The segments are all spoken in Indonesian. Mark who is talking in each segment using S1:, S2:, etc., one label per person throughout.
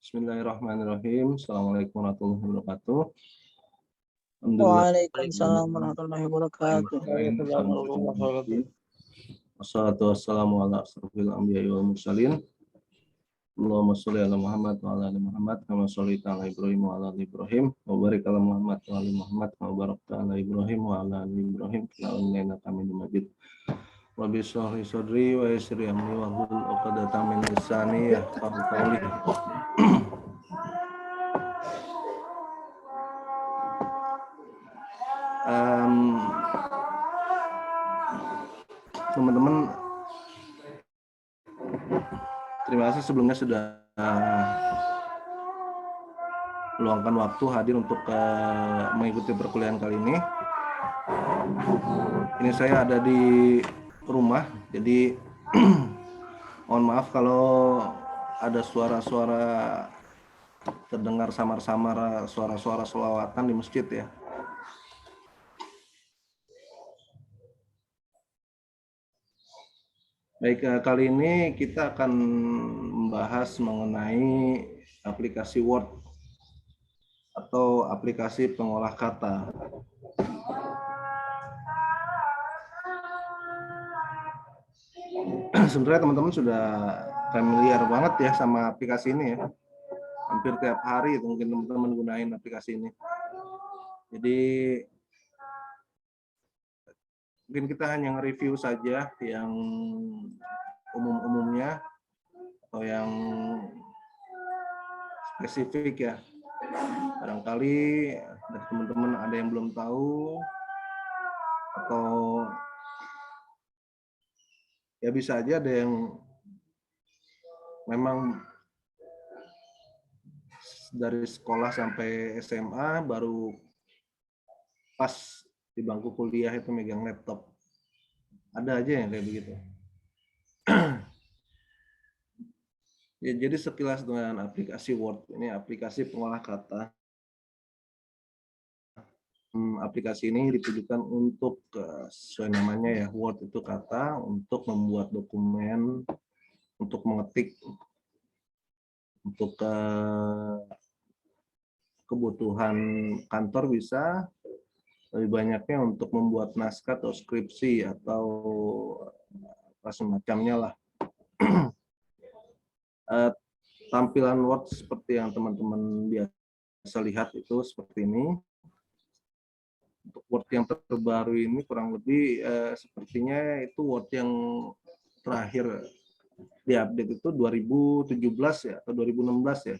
S1: Bismillahirrahmanirrahim. Assalamualaikum warahmatullahi wabarakatuh.
S2: Waalaikumsalam warahmatullahi wabarakatuh.
S1: Wassalatu wassalamu ala asrofil anbiya'i wal mursalin. Allahumma sholli ala Muhammad wa ala ali Muhammad kama shallaita ala Ibrahim wa ala ali Ibrahim wa barik ala Muhammad wa ali Muhammad kama barakta ala Ibrahim wa ala ali Ibrahim innaka Hamidum Majid. Rabbi shrah li sadri wa yassir li amri wahlul 'uqdatam min lisani yafqahu qawli. Teman-teman, terima kasih sebelumnya sudah meluangkan waktu hadir untuk mengikuti perkuliahan kali ini. Ini saya ada di rumah, jadi mohon maaf kalau ada suara-suara terdengar samar-samar, suara-suara sholawatan di masjid ya. Baik, kali ini kita akan membahas mengenai aplikasi Word atau aplikasi pengolah kata. Sebenarnya teman-teman sudah familiar banget ya sama aplikasi ini ya. Hampir tiap hari mungkin teman-teman gunain aplikasi ini. Jadi mungkin kita hanya nge-review saja yang umum-umumnya atau yang spesifik ya. Barangkali dari teman-teman ada yang belum tahu atau ya bisa aja ada yang memang dari sekolah sampai SMA baru pas di bangku kuliah itu megang laptop. Ada aja yang kayak begitu. Ya, jadi sekilas dengan aplikasi Word, ini aplikasi pengolah kata. Aplikasi ini ditujukan untuk sesuai namanya ya, Word itu kata, untuk membuat dokumen, untuk mengetik, untuk kebutuhan kantor bisa, lebih banyaknya untuk membuat naskah atau skripsi atau apa semacamnya lah. Tampilan Word seperti yang teman-teman biasa lihat itu seperti ini. Untuk Word yang terbaru ini kurang lebih sepertinya itu Word yang terakhir diupdate itu 2017 ya atau 2016 ya.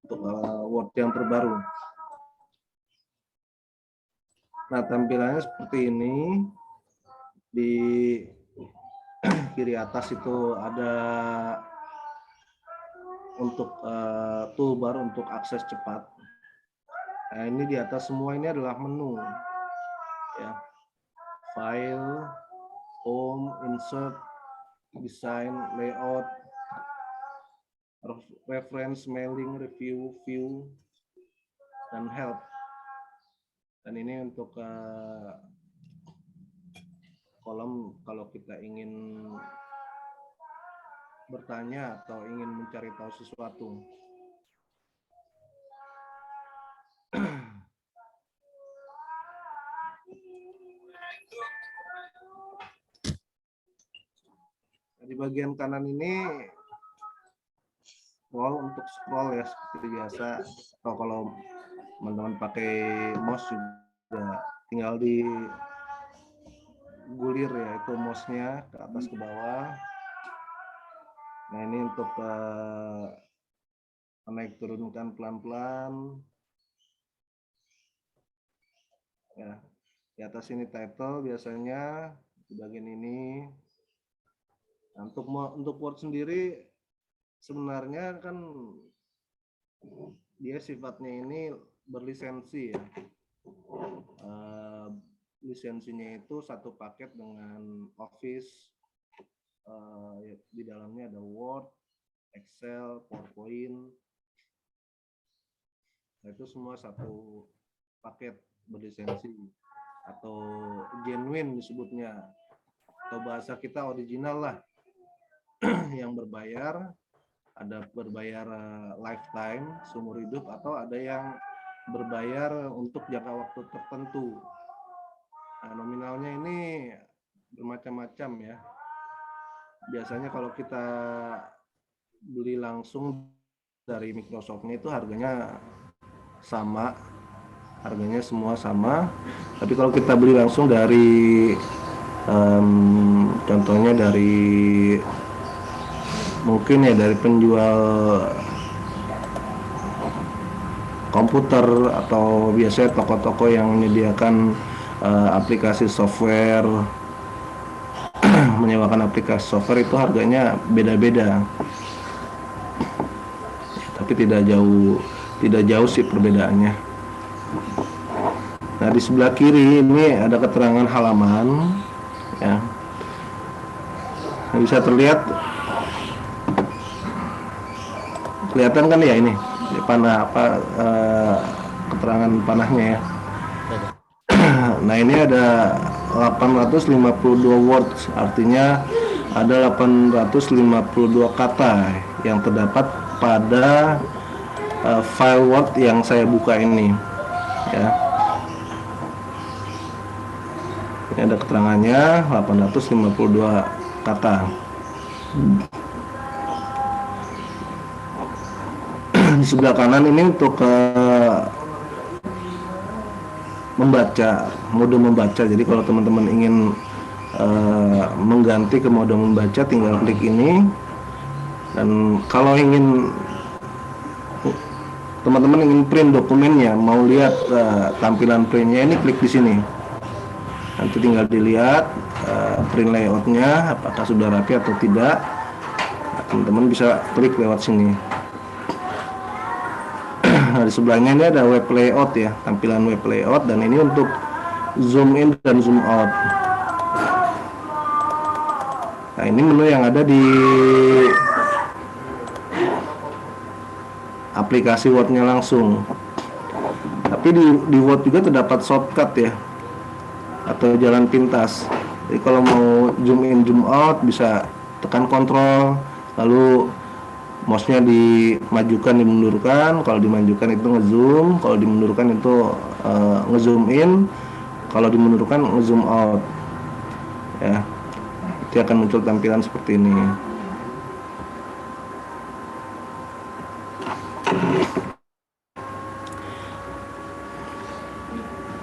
S1: Untuk Word yang terbaru. Nah, tampilannya seperti ini. Di kiri atas itu ada untuk toolbar untuk akses cepat. Nah, ini di atas semua ini adalah menu. Ya. File, home, insert, design, layout, reference, mailing, review, view, dan help. Dan ini untuk kolom kalau kita ingin bertanya atau ingin mencari tahu sesuatu. Di bagian kanan ini untuk scroll ya seperti biasa. Atau kalau teman-teman pakai mouse juga tinggal di gulir ya, itu mouse-nya ke atas ke bawah. Nah, ini untuk naik turunkan pelan-pelan. Ya, di atas ini title biasanya di bagian ini. Nah, untuk Word sendiri sebenarnya kan dia sifatnya ini berlisensi ya. Lisensinya itu satu paket dengan Office. Di dalamnya ada Word, Excel, PowerPoint. Nah, itu semua satu paket berlisensi atau genuine disebutnya, atau bahasa kita original lah. Yang berbayar ada berbayar lifetime seumur hidup atau ada yang berbayar untuk jangka waktu tertentu. Nah, nominalnya ini bermacam-macam ya. Biasanya kalau kita beli langsung dari Microsoft-nya itu harganya sama, harganya semua sama. Tapi kalau kita beli langsung dari contohnya dari mungkin ya dari penjual komputer atau biasanya toko-toko yang menyediakan aplikasi software, menyewakan aplikasi software itu harganya beda-beda. Tapi tidak jauh sih perbedaannya. Nah, di sebelah kiri ini ada keterangan halaman ya. Bisa terlihat, kelihatan kan ya ini panah keterangan panahnya ya. Nah, ini ada 852 words, artinya ada 852 kata yang terdapat pada file Word yang saya buka ini ya. Ini ada keterangannya 852 kata. Di sebelah kanan ini untuk membaca, mode membaca. Jadi kalau teman-teman ingin mengganti ke mode membaca, tinggal klik ini. Dan kalau teman-teman ingin print dokumennya, mau lihat tampilan printnya, ini klik di sini. Nanti tinggal dilihat print layoutnya apakah sudah rapi atau tidak. Teman-teman bisa klik lewat sini. Nah, di sebelahnya ini ada web layout ya, tampilan web layout, dan ini untuk zoom in dan zoom out. Nah, ini menu yang ada di aplikasi Word-nya langsung. Tapi di Word juga terdapat shortcut ya, atau jalan pintas. Jadi kalau mau zoom in zoom out bisa tekan kontrol, lalu mouse-nya dimajukan dimundurkan. Kalau dimajukan itu ngezoom, kalau dimundurkan itu ngezoom in, kalau dimundurkan ngezoom out ya. Nanti akan muncul tampilan seperti ini.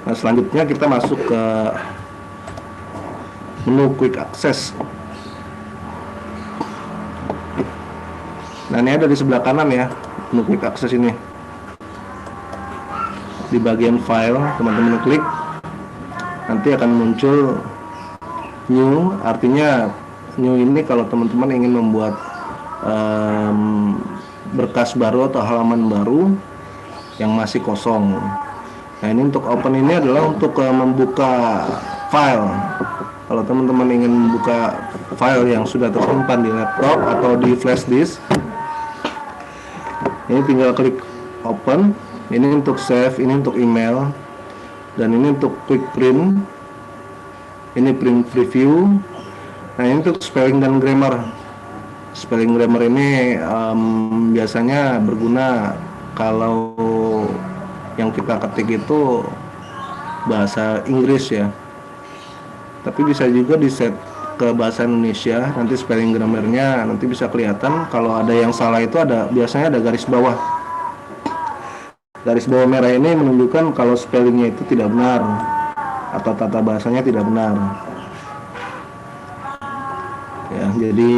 S1: Nah, selanjutnya kita masuk ke menu Quick Access. Nah, ini ada di sebelah kanan ya, menu Quick Access ini. Di bagian file, teman-teman klik, nanti akan muncul new, artinya new ini kalau teman-teman ingin membuat berkas baru atau halaman baru yang masih kosong. Nah, ini untuk open ini adalah untuk membuka file. Kalau teman-teman ingin membuka file yang sudah tersimpan di laptop atau di flash disk, ini tinggal klik open. Ini untuk save, ini untuk email, dan ini untuk quick print. Ini print preview. Nah, ini untuk spelling dan grammar. Spelling grammar ini biasanya berguna kalau yang kita ketik itu bahasa Inggris ya. Tapi bisa juga di set ke bahasa Indonesia. Nanti spelling grammarnya nanti bisa kelihatan. Kalau ada yang salah itu biasanya ada garis bawah. Garis bawah merah ini menunjukkan kalau spellingnya itu tidak benar atau tata bahasanya tidak benar. Ya, jadi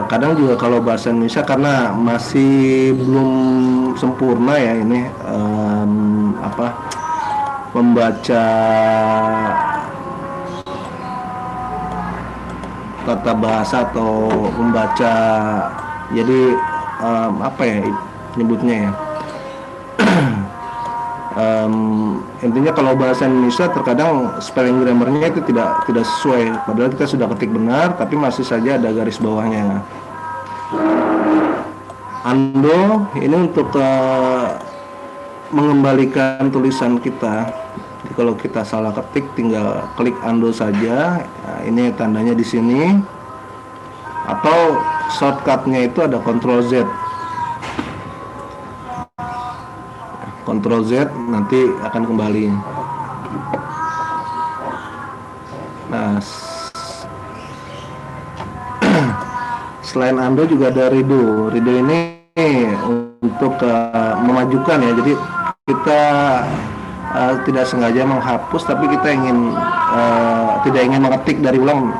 S1: kadang juga kalau bahasa Indonesia karena masih belum sempurna ya ini membaca tata bahasa atau membaca, jadi nyebutnya ya. Intinya kalau bahasa Indonesia terkadang spelling grammarnya itu tidak sesuai, padahal kita sudah ketik benar tapi masih saja ada garis bawahnya. Undo ini untuk mengembalikan tulisan kita. Jadi kalau kita salah ketik tinggal klik undo saja. Nah, ini tandanya di sini. Atau shortcutnya itu ada Ctrl Z. Ctrl Z nanti akan kembali. Nah, selain undo juga ada redo. Redo ini untuk memajukan ya. Jadi kita tidak sengaja menghapus, tapi kita ingin tidak ingin mengetik dari ulang.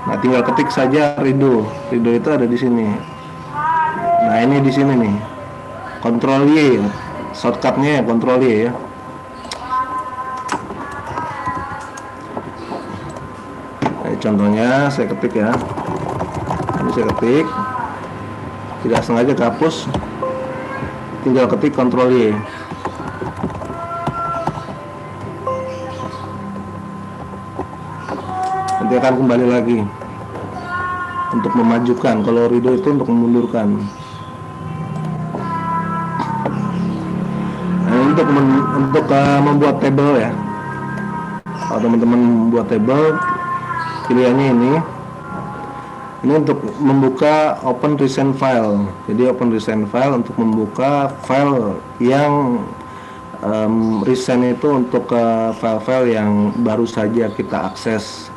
S1: Nah, tinggal ketik saja redo. Redo itu ada di sini. Nah, ini di sini nih. Ctrl Y. Shortcutnya ya Ctrl Y ya. Nah, contohnya saya ketik ya. Ini saya ketik. Tidak sengaja kehapus. Tinggal ketik Ctrl Y. Nanti akan kembali lagi untuk memajukan. Kalau redo itu untuk memundurkan. Nah, untuk membuat tabel ya. Kalau teman-teman membuat tabel, pilihannya ini. Ini untuk membuka open recent file. Jadi open recent file untuk membuka file yang recent itu untuk file-file yang baru saja kita akses.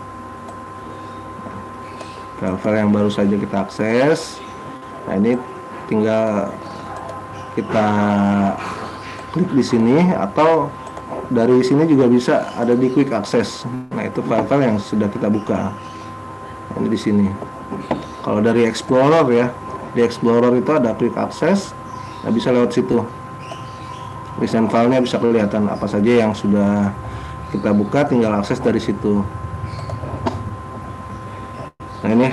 S1: File-file yang baru saja kita akses. Nah, ini tinggal kita klik di sini, atau dari sini juga bisa ada di quick access. Nah, itu file-file yang sudah kita buka. Ini di sini. Kalau dari Explorer ya, di Explorer itu ada quick access. Nah, bisa lewat situ. Recent file-nya bisa kelihatan apa saja yang sudah kita buka, tinggal akses dari situ. Nah, ini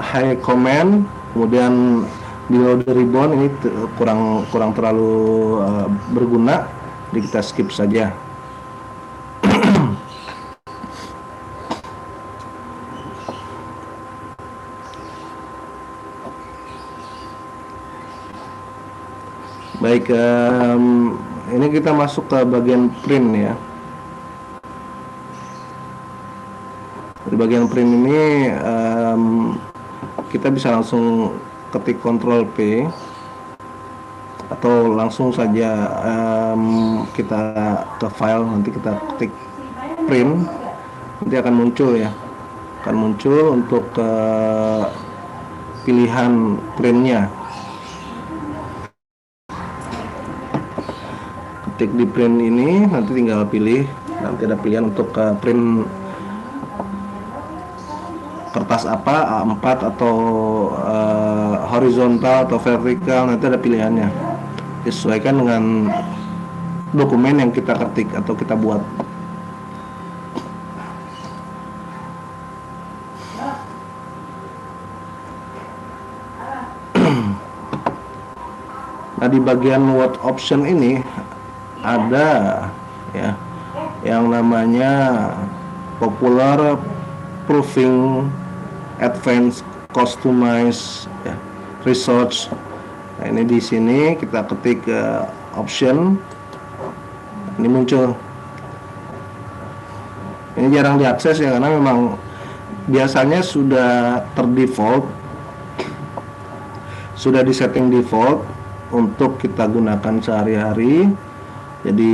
S1: high command, kemudian below the ribbon ini kurang terlalu berguna, jadi kita skip saja. Baik, ini kita masuk ke bagian print ya. Di bagian print ini kita bisa langsung ketik Ctrl P, atau langsung saja kita ke file, nanti kita ketik print, nanti akan muncul ya, akan muncul untuk pilihan printnya. Ketik di print ini, nanti tinggal pilih, nanti ada pilihan untuk print kertas apa, A4 atau horizontal atau vertikal, nanti ada pilihannya. Disesuaikan dengan dokumen yang kita ketik atau kita buat. Nah, di bagian word option ini ada ya yang namanya popular, proofing, advanced, customize, ya, research. Nah, ini di sini kita ketik option, ini muncul. Ini jarang diakses ya, karena memang biasanya sudah terdefault, sudah disetting default untuk kita gunakan sehari-hari. Jadi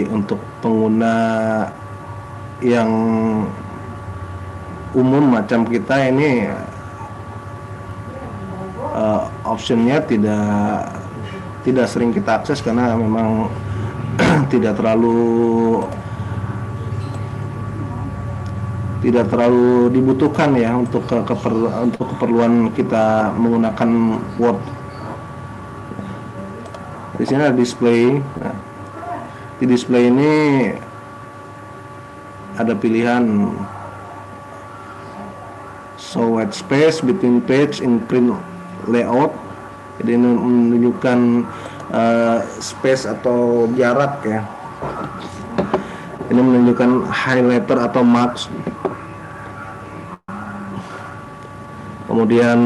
S1: untuk pengguna yang umum macam kita ini optionnya tidak sering kita akses, karena memang tidak terlalu dibutuhkan ya untuk keperluan kita menggunakan Word. Di sini ada display. Nah, di display ini ada pilihan show white space between page in print layout. Jadi ini menunjukkan space atau jarak ya. Ini menunjukkan highlighter atau marks. Kemudian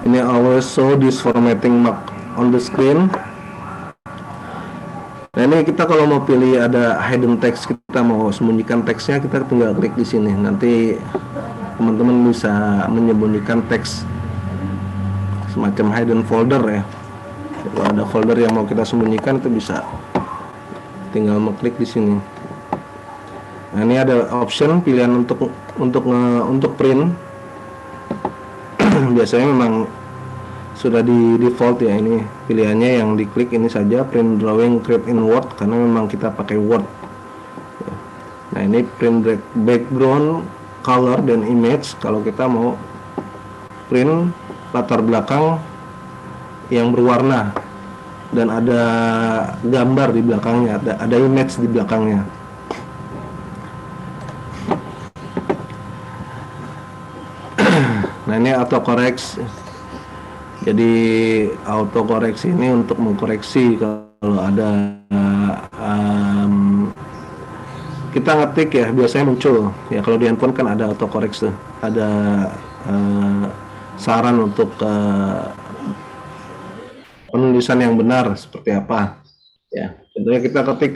S1: ini always show this formatting mark on the screen. Nah, ini kita kalau mau pilih ada hidden text, kita mau sembunyikan teksnya, kita tinggal klik di sini. Nanti teman-teman bisa menyembunyikan teks semacam hidden folder ya. Kalau ada folder yang mau kita sembunyikan itu bisa tinggal mengklik di sini. Nah, ini ada option pilihan untuk print. Biasanya memang sudah di default ya, ini pilihannya yang diklik ini saja, print drawing create in Word, karena memang kita pakai Word. Nah, ini print background, color, dan image. Kalau kita mau print latar belakang yang berwarna dan ada gambar di belakangnya, ada image di belakangnya. Nah, ini autocorrect. Jadi autocorrect ini untuk mengkoreksi kalau ada kita ngetik ya, biasanya muncul ya, kalau di handphone kan ada autocorrect tuh, ada saran untuk penulisan yang benar seperti apa ya. Tentunya kita ketik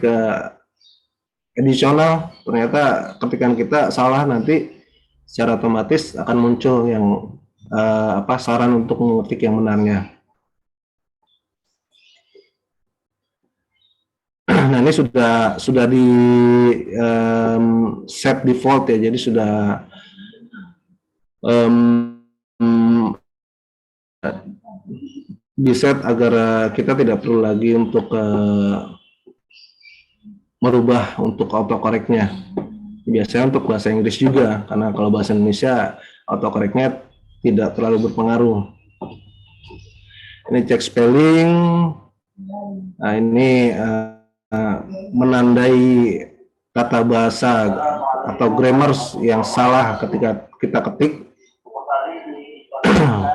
S1: edisional, ternyata ketikan kita salah, nanti secara otomatis akan muncul yang saran untuk mengetik yang benarnya. Nah, ini sudah di set default ya, jadi sudah di set agar kita tidak perlu lagi untuk merubah untuk autocorrectnya. Biasanya untuk bahasa Inggris juga, karena kalau bahasa Indonesia autocorrectnya tidak terlalu berpengaruh. Ini cek spelling. Nah, ini menandai kata bahasa atau grammars yang salah ketika kita ketik.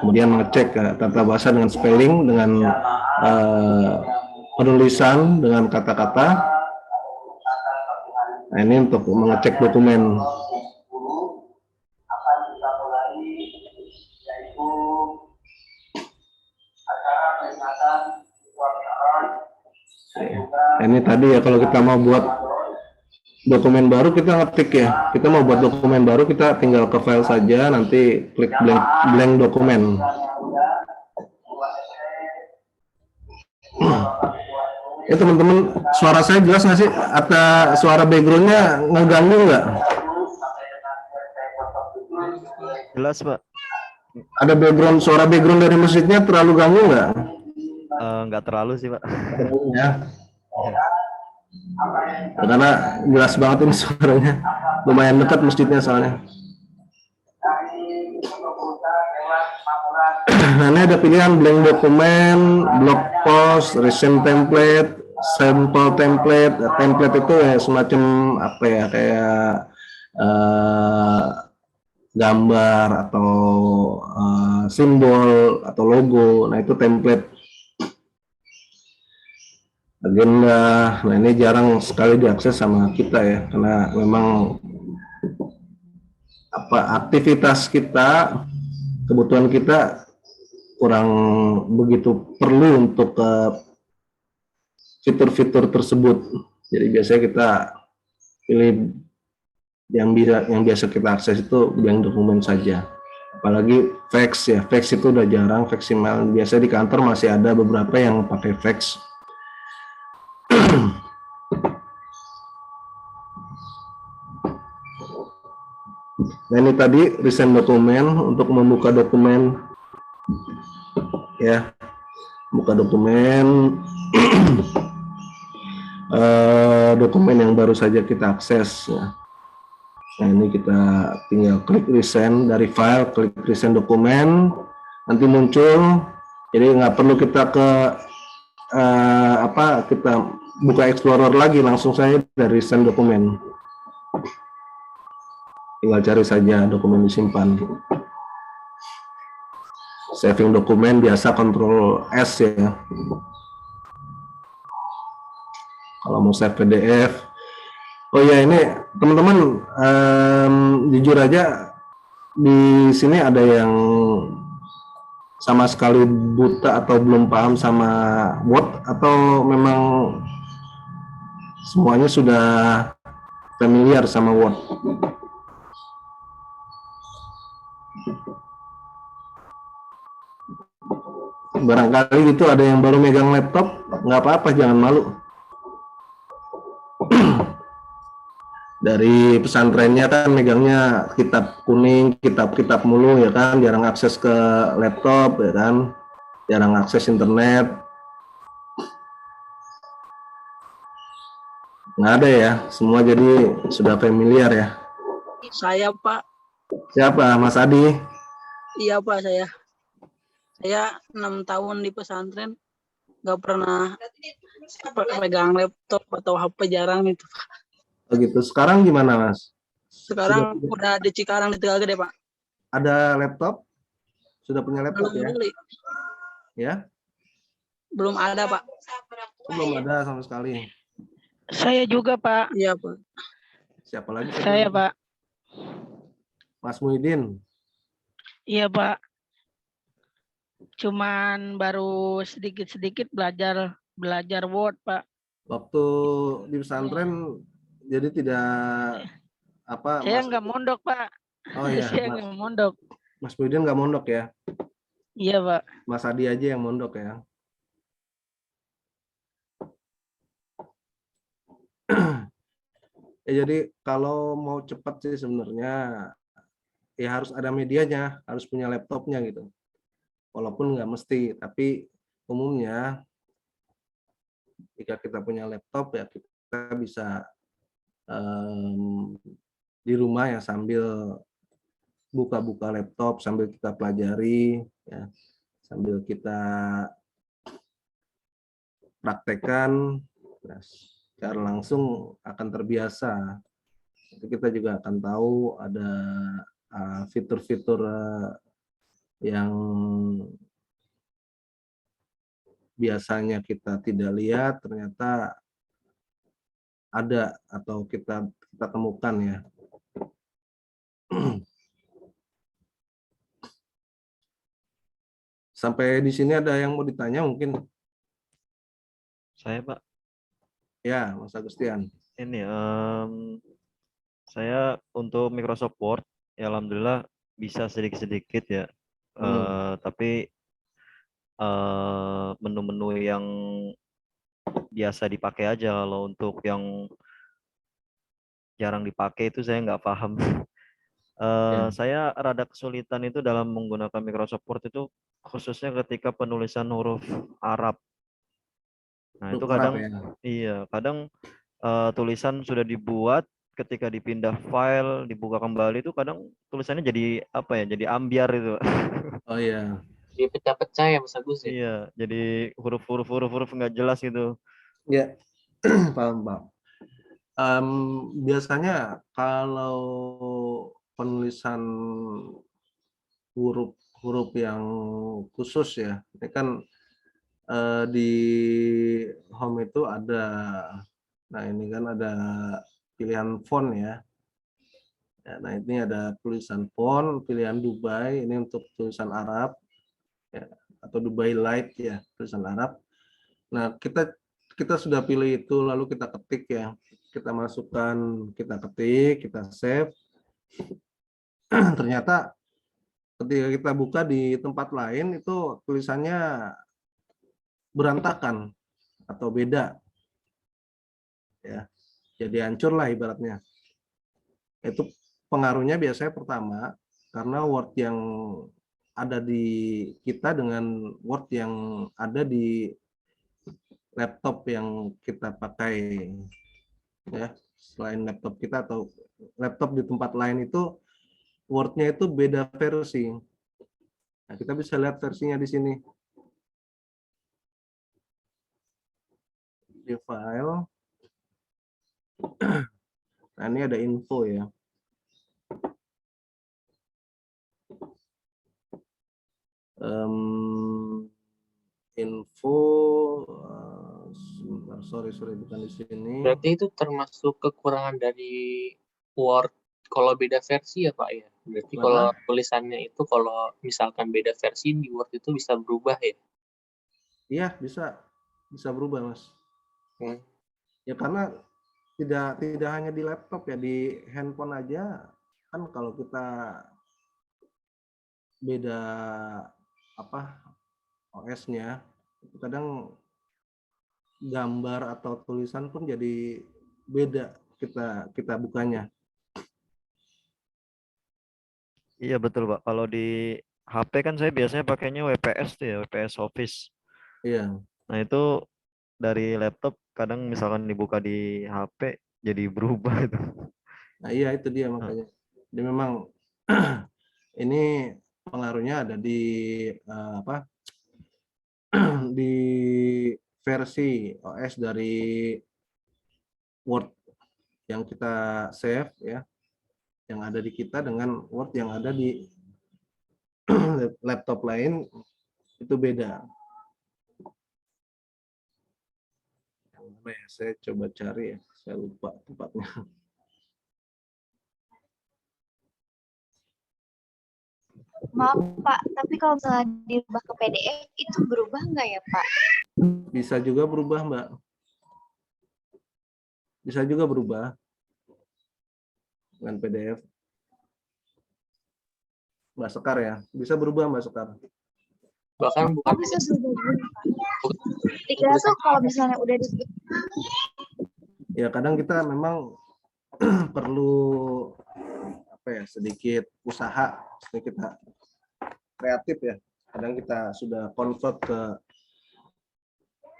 S1: Kemudian mengecek tata bahasa dengan spelling, dengan penulisan, dengan kata-kata. Nah, ini untuk mengecek dokumen. Ini tadi ya, kalau kita mau buat dokumen baru kita ngetik ya, kita mau buat dokumen baru kita tinggal ke file saja, nanti klik blank dokumen. Ya teman-teman, suara saya jelas nggak sih? Atau suara backgroundnya ngeganggu nggak?
S3: Jelas, Pak.
S1: Ada suara background dari masjidnya terlalu ganggu nggak?
S3: Nggak terlalu sih, Pak.
S1: Ya. Karena jelas banget ini suaranya, lumayan dekat masjidnya soalnya. Nah, ini ada pilihan blank dokumen, blog post, recent template, sample template. Template itu ya semacam apa ya, kayak gambar atau simbol atau logo. Nah, itu template. Agenda. Nah, ini jarang sekali diakses sama kita ya, karena memang aktivitas kita, kebutuhan kita kurang begitu perlu untuk fitur-fitur tersebut. Jadi biasanya kita pilih yang biasa kita akses itu blank dokumen saja. Apalagi fax ya, fax itu udah jarang, fax email. Biasanya di kantor masih ada beberapa yang pakai fax. Nah, ini tadi recent dokumen, untuk membuka dokumen ya, buka dokumen dokumen yang baru saja kita akses ya. Nah, ini kita tinggal klik recent dari file, klik recent dokumen, nanti muncul. Jadi nggak perlu kita kita buka Explorer lagi, langsung saja dari recent dokumen. Tinggal cari saja dokumen disimpan. Saving dokumen biasa Ctrl S ya. Kalau mau save PDF. Oh ya, ini teman-teman, jujur aja di sini ada yang sama sekali buta atau belum paham sama Word, atau memang semuanya sudah familiar sama Word. Barangkali itu ada yang baru megang laptop, nggak apa-apa, jangan malu. Dari pesantrennya kan megangnya kitab kuning, kitab-kitab mulu ya kan, jarang akses ke laptop ya kan, jarang akses internet. Nggak ada ya, semua jadi sudah familiar ya.
S2: Saya Pak,
S1: Siapa? Mas Adi?
S2: iya Pak saya. Saya 6 tahun di pesantren, nggak pernah pegang laptop atau HP, jarang itu.
S1: Begitu. Sekarang gimana Mas?
S2: Sekarang
S1: Sudah
S2: udah di Cikarang di Tegal Gede Pak.
S1: ada laptop? Sudah punya laptop
S2: Belum
S1: ya?
S2: beli,
S1: Ya?
S2: belum ada Pak.
S1: Belum ada sama sekali.
S4: Saya juga, Pak.
S2: Iya Pak.
S1: Siapa lagi? Satu
S4: Saya,
S1: lagi?
S4: Pak.
S1: Mas Muhyiddin.
S4: Iya, Pak. Cuman baru sedikit-sedikit belajar Word, Pak.
S1: Waktu di pesantren jadi tidak apa
S4: Saya
S1: Mas?
S4: nggak mondok, Pak.
S1: Oh ya,
S4: Saya nggak mondok.
S1: Mas Muhyiddin nggak mondok ya?
S4: Iya, Pak.
S1: Mas Adi aja yang mondok ya. Ya jadi kalau mau cepat sih sebenarnya ya harus ada medianya, harus punya laptopnya gitu. Walaupun nggak mesti, tapi umumnya jika kita punya laptop ya kita bisa di rumah ya sambil buka-buka laptop, sambil kita pelajari, ya, sambil kita praktekkan, nah, secara langsung akan terbiasa. Kita juga akan tahu ada fitur-fitur yang biasanya kita tidak lihat, ternyata ada atau kita temukan ya. Sampai di sini ada yang mau ditanya mungkin?
S3: Saya Pak,
S1: Ya, Mas Agustian.
S3: ini saya untuk Microsoft Word, ya alhamdulillah bisa sedikit-sedikit ya. Tapi menu-menu yang biasa dipakai aja. Kalau untuk yang jarang dipakai itu saya nggak paham.
S1: Ya.
S3: Saya rada kesulitan itu dalam menggunakan Microsoft Word itu khususnya ketika penulisan huruf Arab. Nah itu
S1: Huruf Arab
S3: kadang
S1: ya.
S3: iya kadang tulisan sudah dibuat, ketika dipindah file dibuka kembali itu kadang tulisannya jadi apa ya, jadi ambiar itu.
S1: Oh iya.
S5: Dia pecah-pecah ya Mas Agus ya.
S3: Iya jadi huruf nggak jelas gitu.
S1: Ya, paham, Pak. Biasanya kalau penulisan huruf yang khusus ya, ini kan di home itu ada, nah ini kan ada pilihan font ya. Nah ini ada tulisan font, pilihan Dubai, ini untuk tulisan Arab, ya, atau Dubai Light ya, tulisan Arab. Nah kita sudah pilih itu, lalu kita ketik ya, kita masukkan, kita ketik, kita save. Ternyata ketika kita buka di tempat lain itu tulisannya berantakan atau beda, ya, jadi hancur lah ibaratnya. Itu pengaruhnya biasanya pertama karena Word yang ada di kita dengan Word yang ada di laptop yang kita pakai, ya. Selain laptop kita atau laptop di tempat lain itu Word-nya itu beda versi. Nah, kita bisa lihat versinya di sini. Di file. Nah, ini ada info ya. Info, sebentar, sorry bukan di sini.
S5: Berarti itu termasuk kekurangan dari Word kalau beda versi ya Pak ya. Berarti
S1: Mana?
S5: kalau tulisannya itu kalau misalkan beda versi di Word itu bisa berubah ya.
S1: Iya, bisa berubah, Mas. Ya karena tidak hanya di laptop ya, di handphone aja kan kalau kita beda apa OS-nya, kadang gambar atau tulisan pun jadi beda kita kita bukanya.
S3: Iya betul Pak. Kalau di HP kan saya biasanya pakainya WPS tuh ya, WPS Office.
S1: Iya.
S3: Nah itu dari laptop kadang misalkan dibuka di HP jadi berubah itu.
S1: Nah, iya itu dia
S3: Nah,
S1: makanya. Jadi memang ini pengaruhnya ada di apa? Di versi OS dari Word yang kita save ya, yang ada di kita dengan Word yang ada di laptop lain itu beda. Yang mana ya? Saya coba cari ya, saya lupa tempatnya.
S6: Maaf Pak, tapi kalau misalnya dirubah ke PDF itu berubah nggak ya Pak?
S1: Bisa juga berubah, Mbak. Bisa juga berubah dengan PDF. Mbak Sekar ya, bisa berubah Mbak Sekar.
S5: Bahkan
S6: Oh
S5: bukan
S6: bisa berubah Pak.
S5: bukan
S6: Dikira tuh
S5: tulisan
S6: kalau misalnya udah di
S1: Ya kadang kita memang perlu apa ya, sedikit usaha, sedikit kreatif ya. Kadang kita sudah convert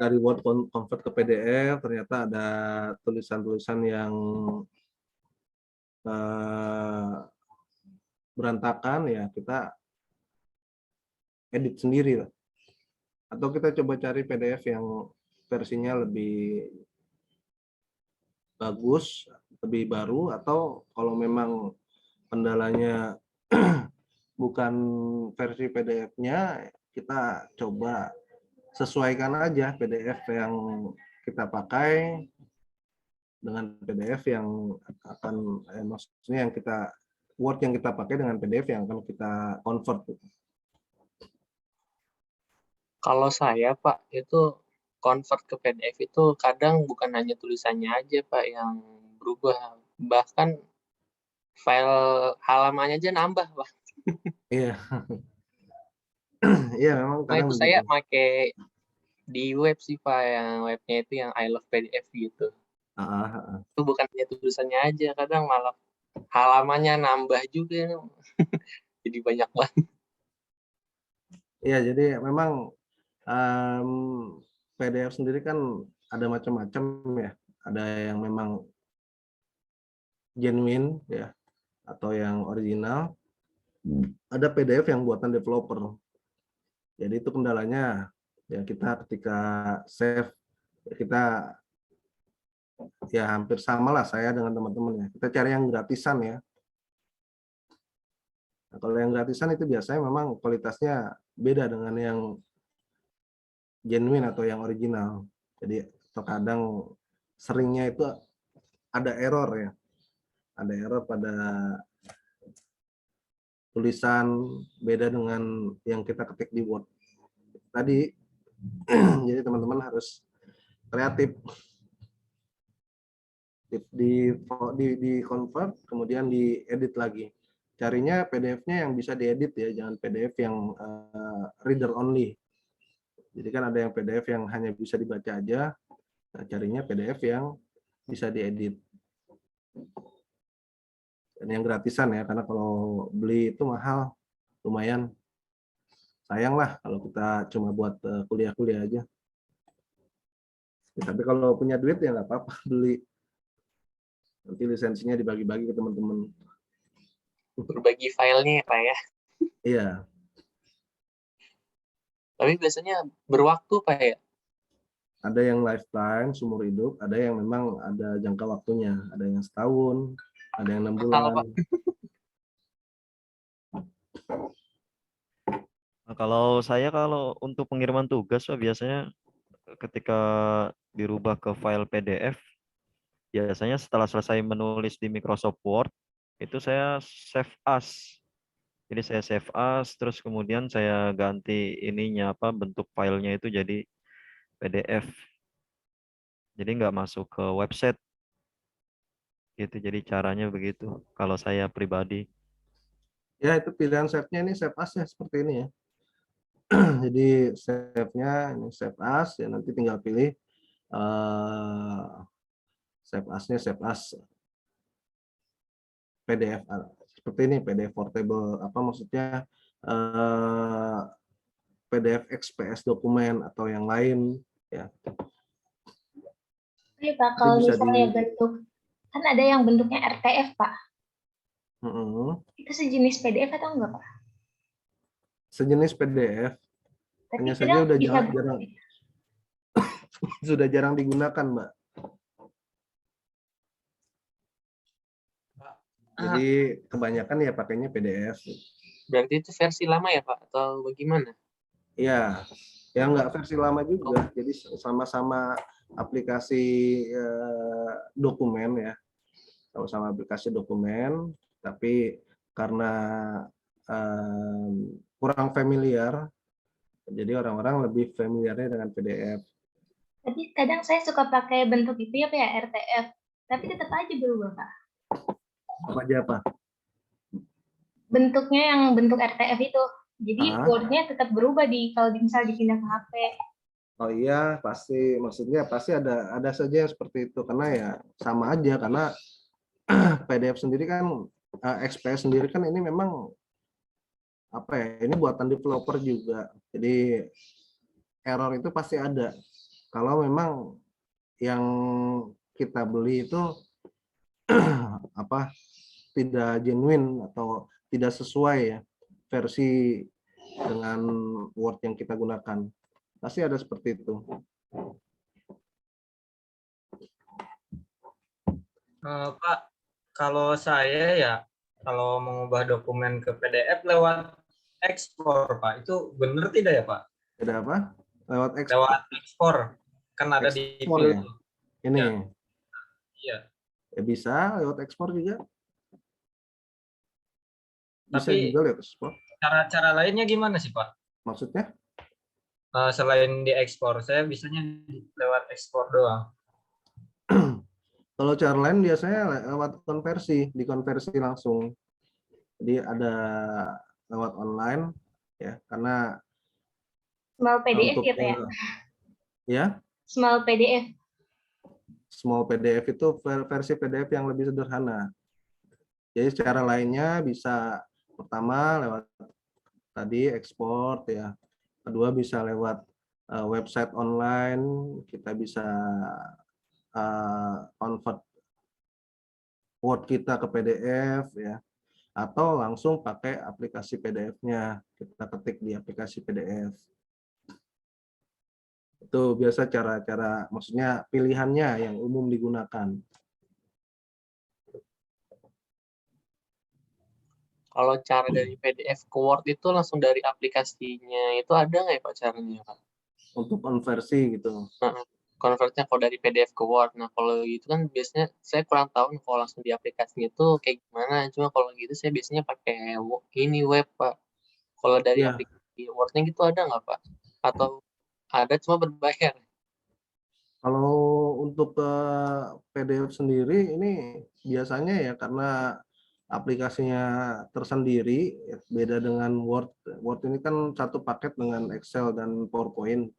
S1: dari Word convert ke PDF, ternyata ada tulisan-tulisan yang berantakan ya, kita edit sendiri lah. Atau kita coba cari PDF yang versinya lebih bagus, lebih baru, atau kalau memang kendalanya bukan versi PDF-nya, kita coba sesuaikan aja PDF yang kita pakai dengan PDF yang akan maksudnya yang kita Word yang kita pakai dengan PDF yang akan kita convert.
S5: kalau saya Pak itu convert ke PDF itu kadang bukan hanya tulisannya aja Pak yang berubah, bahkan file halamannya aja nambah Pak.
S1: Iya, iya memang
S5: Nah
S1: kadang
S5: itu
S1: begitu.
S5: saya pakai di web sih Pak, yang webnya itu yang I Love PDF gitu. Itu bukan hanya tulisannya aja, kadang malah halamannya nambah juga. Jadi banyak banget.
S1: Iya, jadi memang PDF sendiri kan ada macam-macam ya. Ada yang memang genuine ya, atau yang original. Ada PDF yang buatan developer. Jadi itu kendalanya ya, kita ketika save kita ya hampir sama lah saya dengan teman-teman ya. Kita cari yang gratisan ya. Nah, kalau yang gratisan itu biasanya memang kualitasnya beda dengan yang genuine atau yang original. Jadi terkadang seringnya itu ada error ya. Ada error pada tulisan beda dengan yang kita ketik di Word tadi. Jadi teman-teman harus kreatif, di convert kemudian diedit lagi. Carinya PDF-nya yang bisa diedit ya, jangan PDF yang reader only. Jadi kan ada yang PDF yang hanya bisa dibaca aja. Nah, carinya PDF yang bisa diedit. Dan yang gratisan ya, karena kalau beli itu mahal, lumayan. Sayang lah kalau kita cuma buat kuliah-kuliah aja. Ya, tapi kalau punya duit ya nggak apa-apa beli. Nanti lisensinya dibagi-bagi ke teman-teman.
S5: Berbagi filenya ya Pak ya.
S1: Iya,
S5: Tapi biasanya berwaktu Pak ya.
S1: ada yang lifetime, seumur hidup, ada yang memang ada jangka waktunya. Ada yang setahun, ada yang 6
S5: Mahal
S1: bulan.
S5: Pak.
S3: Nah, kalau saya kalau untuk pengiriman tugas Pak, biasanya ketika dirubah ke file PDF, biasanya setelah selesai menulis di Microsoft Word, itu saya save as. Jadi saya save as, terus kemudian saya ganti ininya apa bentuk filenya itu jadi PDF. Jadi nggak masuk ke website gitu. Jadi caranya begitu. Kalau saya pribadi.
S1: Ya, itu pilihan save-nya ini save as ya seperti ini ya. Jadi save-nya ini save as ya, nanti tinggal pilih save as-nya save as PDF seperti ini, PDF portable, apa maksudnya PDF XPS dokumen atau yang lain ya.
S6: Oke Pak,
S1: Jadi
S6: kalau
S1: bisa
S6: misalnya bentuk, kan ada yang bentuknya RTF Pak. Itu sejenis PDF atau enggak Pak?
S1: Sejenis PDF,
S6: Tapi
S1: hanya saja
S6: kadang
S1: udah
S6: bisa
S1: jarang sudah jarang digunakan, Mbak. Jadi kebanyakan ya pakainya PDF.
S5: Berarti itu versi lama ya Pak atau bagaimana?
S1: Iya, ya nggak versi lama juga. Jadi sama-sama aplikasi dokumen ya, sama-sama aplikasi dokumen, tapi karena kurang familiar, jadi orang-orang lebih familiarnya dengan PDF.
S6: Tapi kadang saya suka pakai bentuk itu ya Pak ya, RTF. Tapi tetap aja berubah Pak.
S1: Apa aja Pak?
S6: Bentuknya yang bentuk RTF itu. Jadi Word-nya tetap berubah kalau misal dipindah ke HP.
S1: Oh iya, pasti. Maksudnya pasti ada saja yang seperti itu. Karena ya sama aja. Karena PDF sendiri kan, XPS sendiri kan ini memang apa ya? Ini buatan developer juga. Jadi error itu pasti ada. Kalau memang yang kita beli itu apa tidak genuine atau tidak sesuai ya versi dengan Word yang kita gunakan. Pasti ada seperti itu.
S7: Pak, kalau saya ya, kalau mengubah dokumen ke PDF lewat ekspor, Pak, itu benar tidak ya, Pak?
S1: Ada apa? Lewat ekspor.
S7: Lewat ekspor, kan ada di
S1: Ekspor ya?
S7: fill.
S1: Ini.
S7: Ya. Iya.
S1: Ya bisa lewat ekspor juga. Bisa
S7: Tapi
S1: juga lewat ekspor.
S7: cara-cara lainnya gimana sih, Pak?
S1: Maksudnya?
S7: Selain diekspor, saya bisanya lewat ekspor doang.
S1: Kalau cara lain biasanya lewat konversi, dikonversi langsung. Jadi ada lewat online ya, karena
S6: Small PDF
S1: untuk
S6: gitu ya?
S1: Ya.
S6: Small PDF.
S1: Small PDF itu versi PDF yang lebih sederhana. Jadi cara lainnya bisa pertama lewat tadi ekspor ya. Kedua bisa lewat website online, kita bisa convert Word kita ke PDF ya, atau langsung pakai aplikasi PDF-nya, kita ketik di aplikasi PDF. Itu biasa cara-cara, maksudnya pilihannya yang umum digunakan.
S5: Kalau cara dari PDF ke Word itu langsung dari aplikasinya itu ada nggak ya Pak caranya Pak?
S1: Untuk konversi gitu.
S5: Konvertnya kalau dari PDF ke Word. Nah kalau gitu kan biasanya saya kurang tahu kalau langsung di aplikasinya itu kayak gimana. Cuma kalau gitu saya biasanya pakai ini web Pak. Kalau dari aplikasi Word-nya gitu ada nggak Pak? Atau ada cuma berbayar?
S1: Kalau untuk PDF sendiri ini biasanya ya karena aplikasinya tersendiri, beda dengan Word. Word ini kan satu paket dengan Excel dan PowerPoint.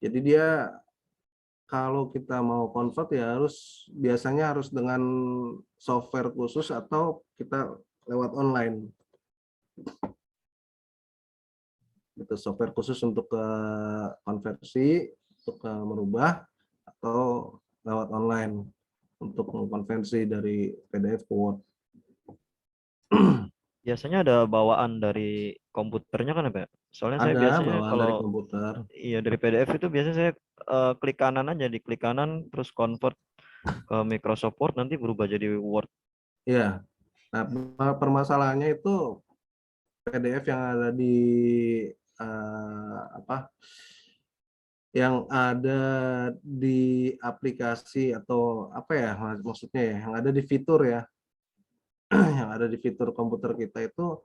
S1: Jadi dia kalau kita mau convert ya biasanya harus dengan software khusus atau kita lewat online. Itu software khusus untuk konversi, untuk merubah, atau lewat online untuk mengkonversi dari PDF ke Word.
S3: Biasanya ada bawaan dari komputernya kan ya, Pak? Soalnya saya
S1: Ada
S3: biasanya
S1: bawaan
S3: kalau
S1: dari komputer.
S3: Iya dari PDF itu biasanya saya klik kanan aja, di klik kanan terus convert ke Microsoft Word, nanti berubah jadi Word.
S1: Iya. Nah, permasalahannya itu PDF yang ada di yang ada di aplikasi atau apa ya maksudnya ya, yang ada di fitur ya, yang ada di fitur komputer kita itu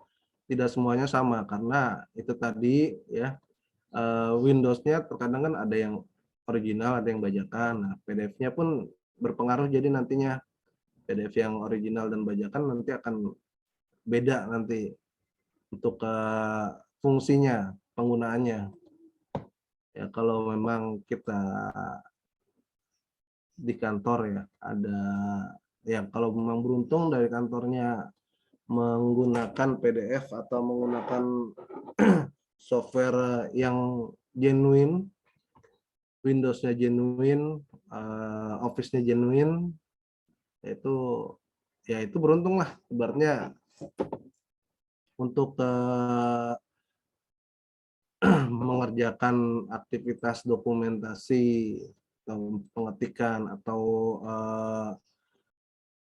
S1: tidak semuanya sama karena itu tadi ya, Windows-nya terkadang kan ada yang original, ada yang bajakan. Nah, PDF-nya pun berpengaruh, jadi nantinya PDF yang original dan bajakan nanti akan beda nanti untuk fungsinya, penggunaannya. Ya kalau memang kita di kantor ya ada, ya kalau memang beruntung dari kantornya menggunakan PDF atau menggunakan software yang genuine, Windows-nya genuine, Office-nya genuine, itu ya itu beruntung lah ibaratnya untuk mengerjakan aktivitas dokumentasi atau pengetikan atau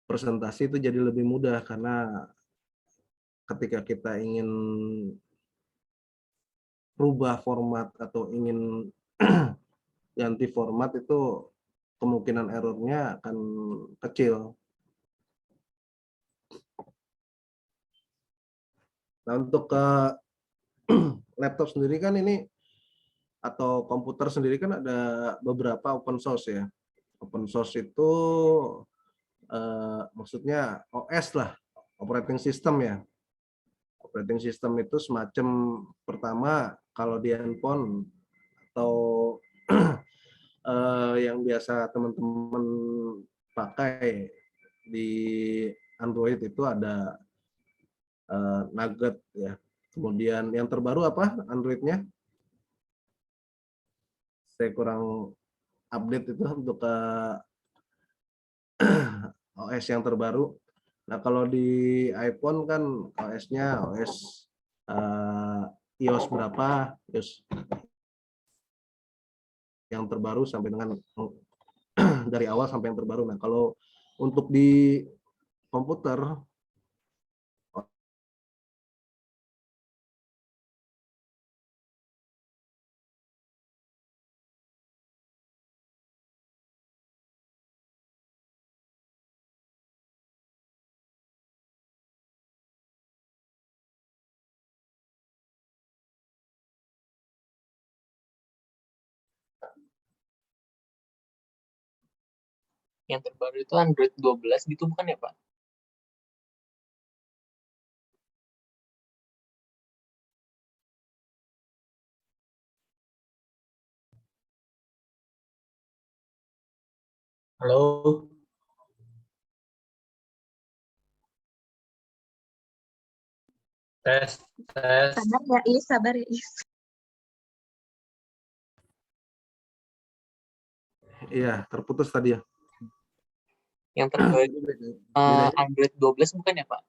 S1: presentasi itu jadi lebih mudah, karena ketika kita ingin rubah format atau ingin ganti format itu kemungkinan errornya akan kecil. Nah, untuk laptop sendiri kan ini atau komputer sendiri kan ada beberapa open source ya. Open source itu maksudnya OS lah, operating system ya. Operating system itu semacam, pertama kalau di handphone atau yang biasa teman-teman pakai di Android itu ada Nugget ya. Kemudian yang terbaru apa Androidnya? Saya kurang update itu untuk OS yang terbaru. Nah kalau di iPhone kan OS-nya OS iOS berapa, iOS yang terbaru sampai dengan dari awal sampai yang terbaru. Nah kalau untuk di komputer
S5: Yang terbaru itu Android 12 gitu bukan ya, Pak?
S7: Halo. Tes, tes.
S6: Sabar ya, Is. Sabar ya, Is.
S1: iya terputus tadi ya.
S5: Yang terbaru Android 12 bukan ya, Pak?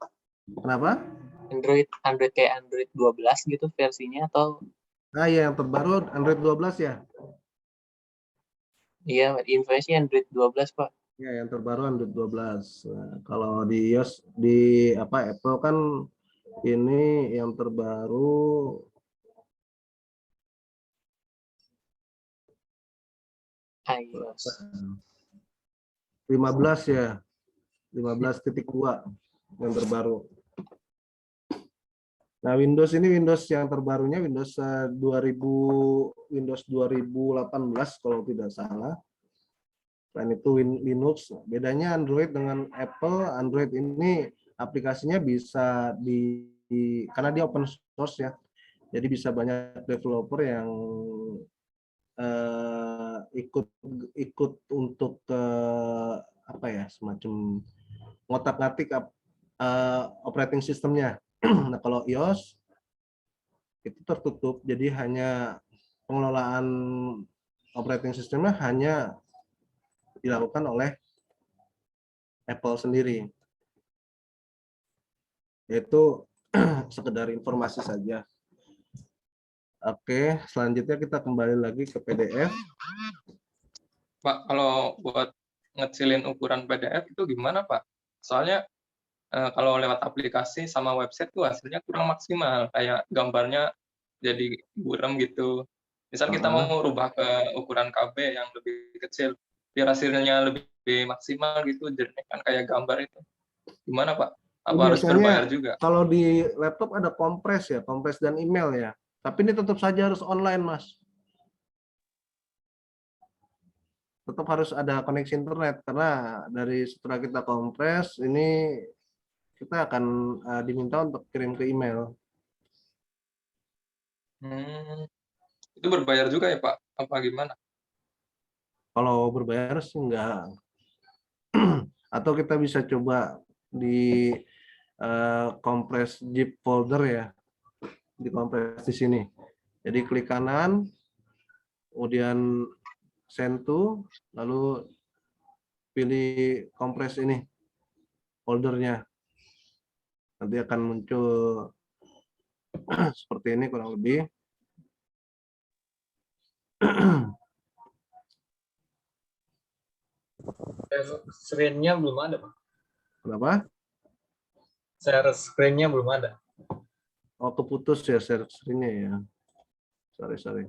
S1: Kenapa?
S5: Android kayak Android 12 gitu versinya atau?
S1: Nah iya yang terbaru Android 12 ya.
S5: Iya, infonya sih Android 12, Pak.
S1: Ya, yang terbaru Android 12. Nah, kalau di iOS di Apple kan ini yang terbaru
S5: iOS
S1: 15 ya. 15.2 yang terbaru. Nah, Windows ini Windows yang terbarunya Windows 2018 kalau tidak salah. Selain itu Linux. Bedanya Android dengan Apple, Android ini aplikasinya bisa karena dia open source ya. Jadi bisa banyak developer yang ikut untuk apa ya, semacam ngotak-ngatik operating systemnya. Nah, kalau iOS itu tertutup, jadi hanya pengelolaan operating systemnya hanya dilakukan oleh Apple sendiri. Yaitu sekedar informasi saja. Oke, selanjutnya kita kembali lagi ke PDF.
S8: Pak, kalau buat ngecilin ukuran PDF itu gimana, Pak? Soalnya kalau lewat aplikasi sama website tuh hasilnya kurang maksimal, kayak gambarnya jadi buram gitu. Misal kita mau rubah ke ukuran KB yang lebih kecil, biar hasilnya lebih maksimal gitu, jernih kan kayak gambar itu. Gimana, Pak? Apa harus berbayar juga?
S1: Kalau di laptop ada kompres ya, kompres dan email ya. Tapi ini tetap saja harus online, Mas. Tetap harus ada koneksi internet, karena dari setelah kita kompres, ini kita akan diminta untuk kirim ke email.
S8: Itu berbayar juga ya Pak? Apa gimana?
S1: Kalau berbayar sih enggak. Atau kita bisa coba di kompres zip folder ya, di kompres di sini. Jadi klik kanan, kemudian send to, lalu pilih kompres ini foldernya. Nanti akan muncul seperti ini kurang lebih.
S7: Screen-nya belum ada, Pak.
S1: Kenapa?
S7: Share screen-nya belum ada.
S1: Oh, keputus ya share screen-nya ya. Sorry.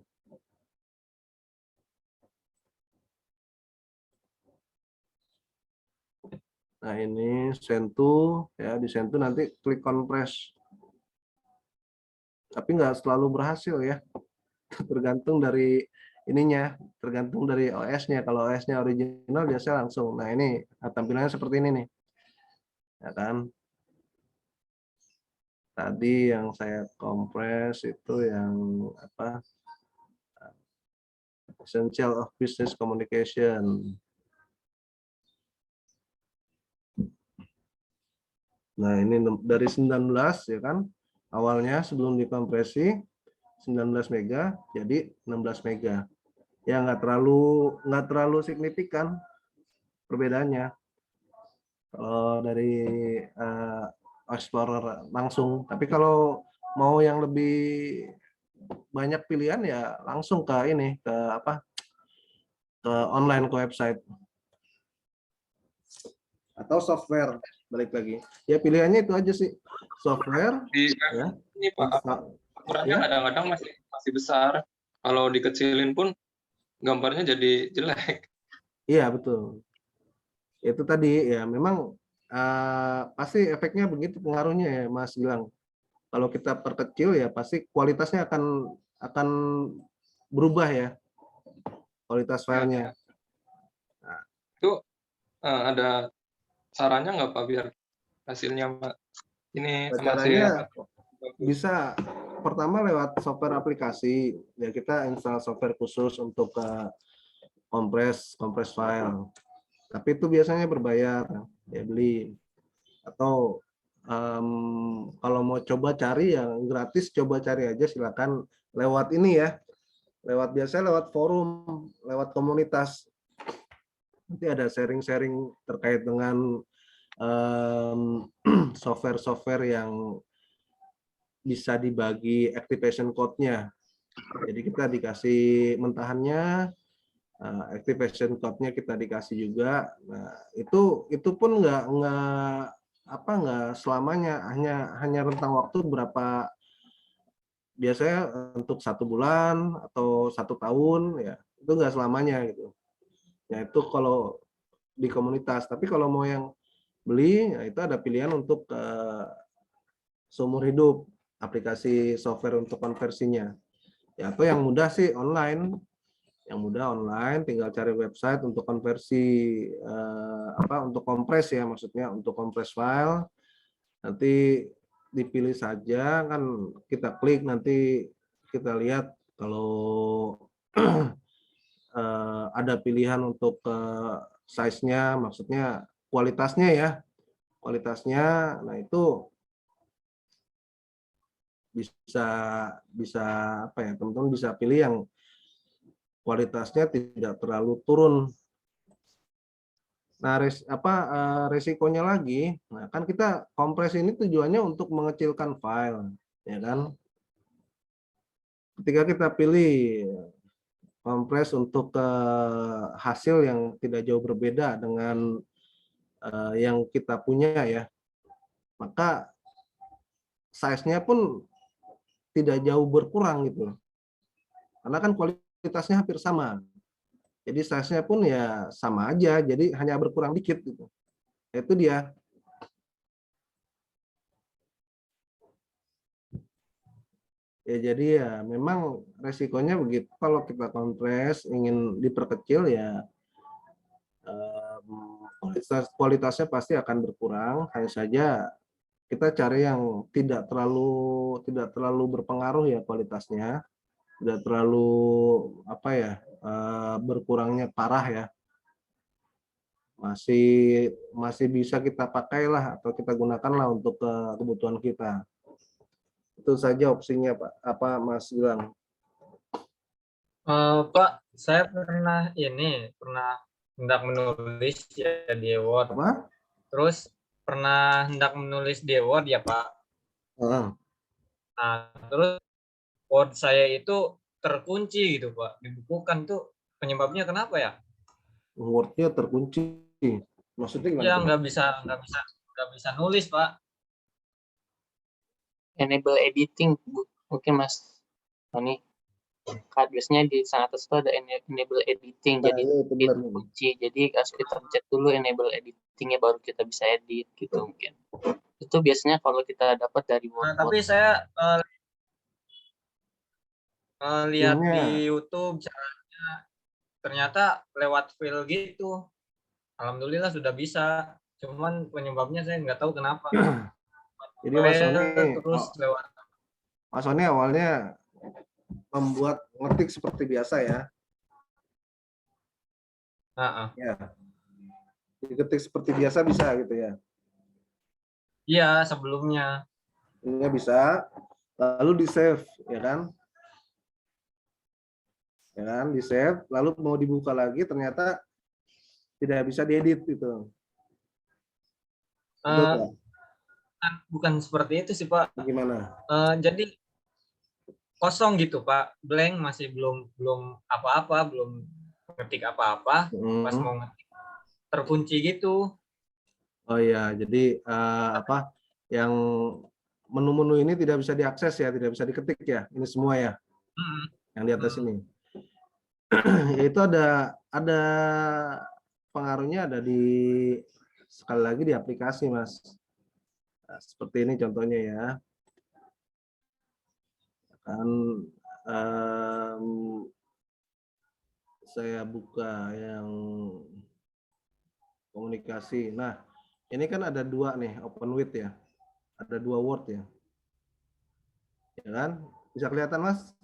S1: Nah, ini send to, ya, di send to nanti klik compress. Tapi nggak selalu berhasil ya. Tergantung dari ininya, tergantung dari OS-nya. Kalau OS-nya original biasanya langsung. Nah, ini tampilannya seperti ini nih. Ya kan? Tadi yang saya kompres itu yang apa? Essential of Business Communication. Nah, ini dari 19 ya kan. Awalnya sebelum dikompresi 19 mega jadi 16 mega. Ya nggak terlalu signifikan perbedaannya. Kalau dari Explorer langsung. Tapi kalau mau yang lebih banyak pilihan ya langsung ke ini, ke apa? Ke online, ke website. Atau software, balik lagi. Ya pilihannya itu aja sih. Software.
S8: Di
S1: Ya.
S8: ini Pak, ukurannya
S1: Ya.
S8: kadang-kadang masih besar. Kalau dikecilin pun gambarnya jadi jelek.
S1: Iya, betul. Itu tadi ya memang pasti efeknya begitu pengaruhnya ya Mas Gilang. Kalau kita perkecil ya pasti kualitasnya akan berubah ya, kualitas filenya. Nah,
S8: Itu ada sarannya nggak Pak biar hasilnya ini
S1: caranya
S8: masih
S1: bisa pertama lewat software aplikasi ya, kita install software khusus untuk kompres file. Tapi itu biasanya berbayar ya, beli. Atau kalau mau coba cari yang gratis, coba cari aja silakan lewat ini ya, biasanya lewat forum, lewat komunitas. Nanti ada sharing-sharing terkait dengan software-software yang bisa dibagi activation code-nya. Jadi kita dikasih mentahannya, activation code-nya kita dikasih juga. Nah, itu pun nggak selamanya, hanya rentang waktu berapa, biasanya untuk 1 bulan atau 1 tahun ya, itu nggak selamanya gitu. Ya itu kalau di komunitas. Tapi kalau mau yang beli, ya itu ada pilihan untuk seumur hidup aplikasi software untuk konversinya. Ya atau yang mudah sih online. Yang mudah online, tinggal cari website untuk konversi untuk kompres ya, maksudnya untuk kompres file. Nanti dipilih saja, kan kita klik, nanti kita lihat kalau ada pilihan untuk size-nya, maksudnya kualitasnya ya, nah itu bisa apa ya, teman-teman bisa pilih yang kualitasnya tidak terlalu turun. Nah, resikonya lagi, nah kan kita kompres ini tujuannya untuk mengecilkan file, ya kan? Ketika kita pilih kompres untuk hasil yang tidak jauh berbeda dengan yang kita punya ya, maka size-nya pun tidak jauh berkurang gitu, karena kan kualitasnya hampir sama. Jadi size-nya pun ya sama aja, jadi hanya berkurang dikit gitu. Itu dia. Ya jadi ya memang resikonya begitu. Kalau kita kompres ingin diperkecil ya kualitasnya pasti akan berkurang. Hanya saja kita cari yang tidak terlalu berpengaruh ya kualitasnya, tidak terlalu apa ya, berkurangnya parah ya. Masih bisa kita pakailah atau kita gunakanlah untuk kebutuhan kita. Itu saja opsinya, Pak. Apa Mas Gilang?
S7: Pak, saya pernah hendak menulis ya di Word.
S1: Apa?
S7: Terus pernah hendak menulis di Word ya Pak.
S1: Heeh.
S7: Nah, terus Word saya itu terkunci gitu Pak, dibukukan tuh penyebabnya kenapa ya?
S1: Word-nya terkunci. Maksudnya gimana?
S7: Ya
S1: tuh?
S7: nggak bisa nulis Pak.
S5: Enable editing mungkin Mas Tony. Biasanya di sana atas itu ada enable editing,
S1: Nah,
S5: jadi
S1: iya, itu benar.
S5: itu kunci. Jadi harus kita pencet dulu enable editingnya baru kita bisa edit gitu mungkin. Itu biasanya kalau kita dapat dari
S7: Nah,
S5: Word.
S7: tapi saya lihat
S1: Filmnya.
S7: di YouTube caranya, ternyata lewat file gitu. Alhamdulillah sudah bisa. Cuman penyebabnya saya nggak tahu kenapa.
S1: Jadi Mas Sony,
S7: terus lewat.
S1: Mas Sony awalnya membuat ngetik seperti biasa ya. Ya. Diketik seperti biasa bisa gitu ya.
S7: Iya, sebelumnya.
S1: Ini bisa, lalu di save, ya kan? Ya kan, di save, lalu mau dibuka lagi ternyata tidak bisa diedit gitu.
S7: Bukan seperti itu sih Pak.
S1: Gimana?
S7: Jadi kosong gitu Pak, blank, masih belum apa-apa, belum ngetik apa-apa. Pas mau ngetik terkunci gitu.
S1: Oh iya, jadi apa yang menu-menu ini tidak bisa diakses ya, tidak bisa diketik ya. Ini semua ya, yang di atas ini. Yaitu ada pengaruhnya ada di sekali lagi di aplikasi Mas. Nah, seperti ini contohnya ya. Kan saya buka yang komunikasi. Nah, ini kan ada dua nih, open with ya. Ada dua Word ya. Ya kan? Bisa kelihatan Mas?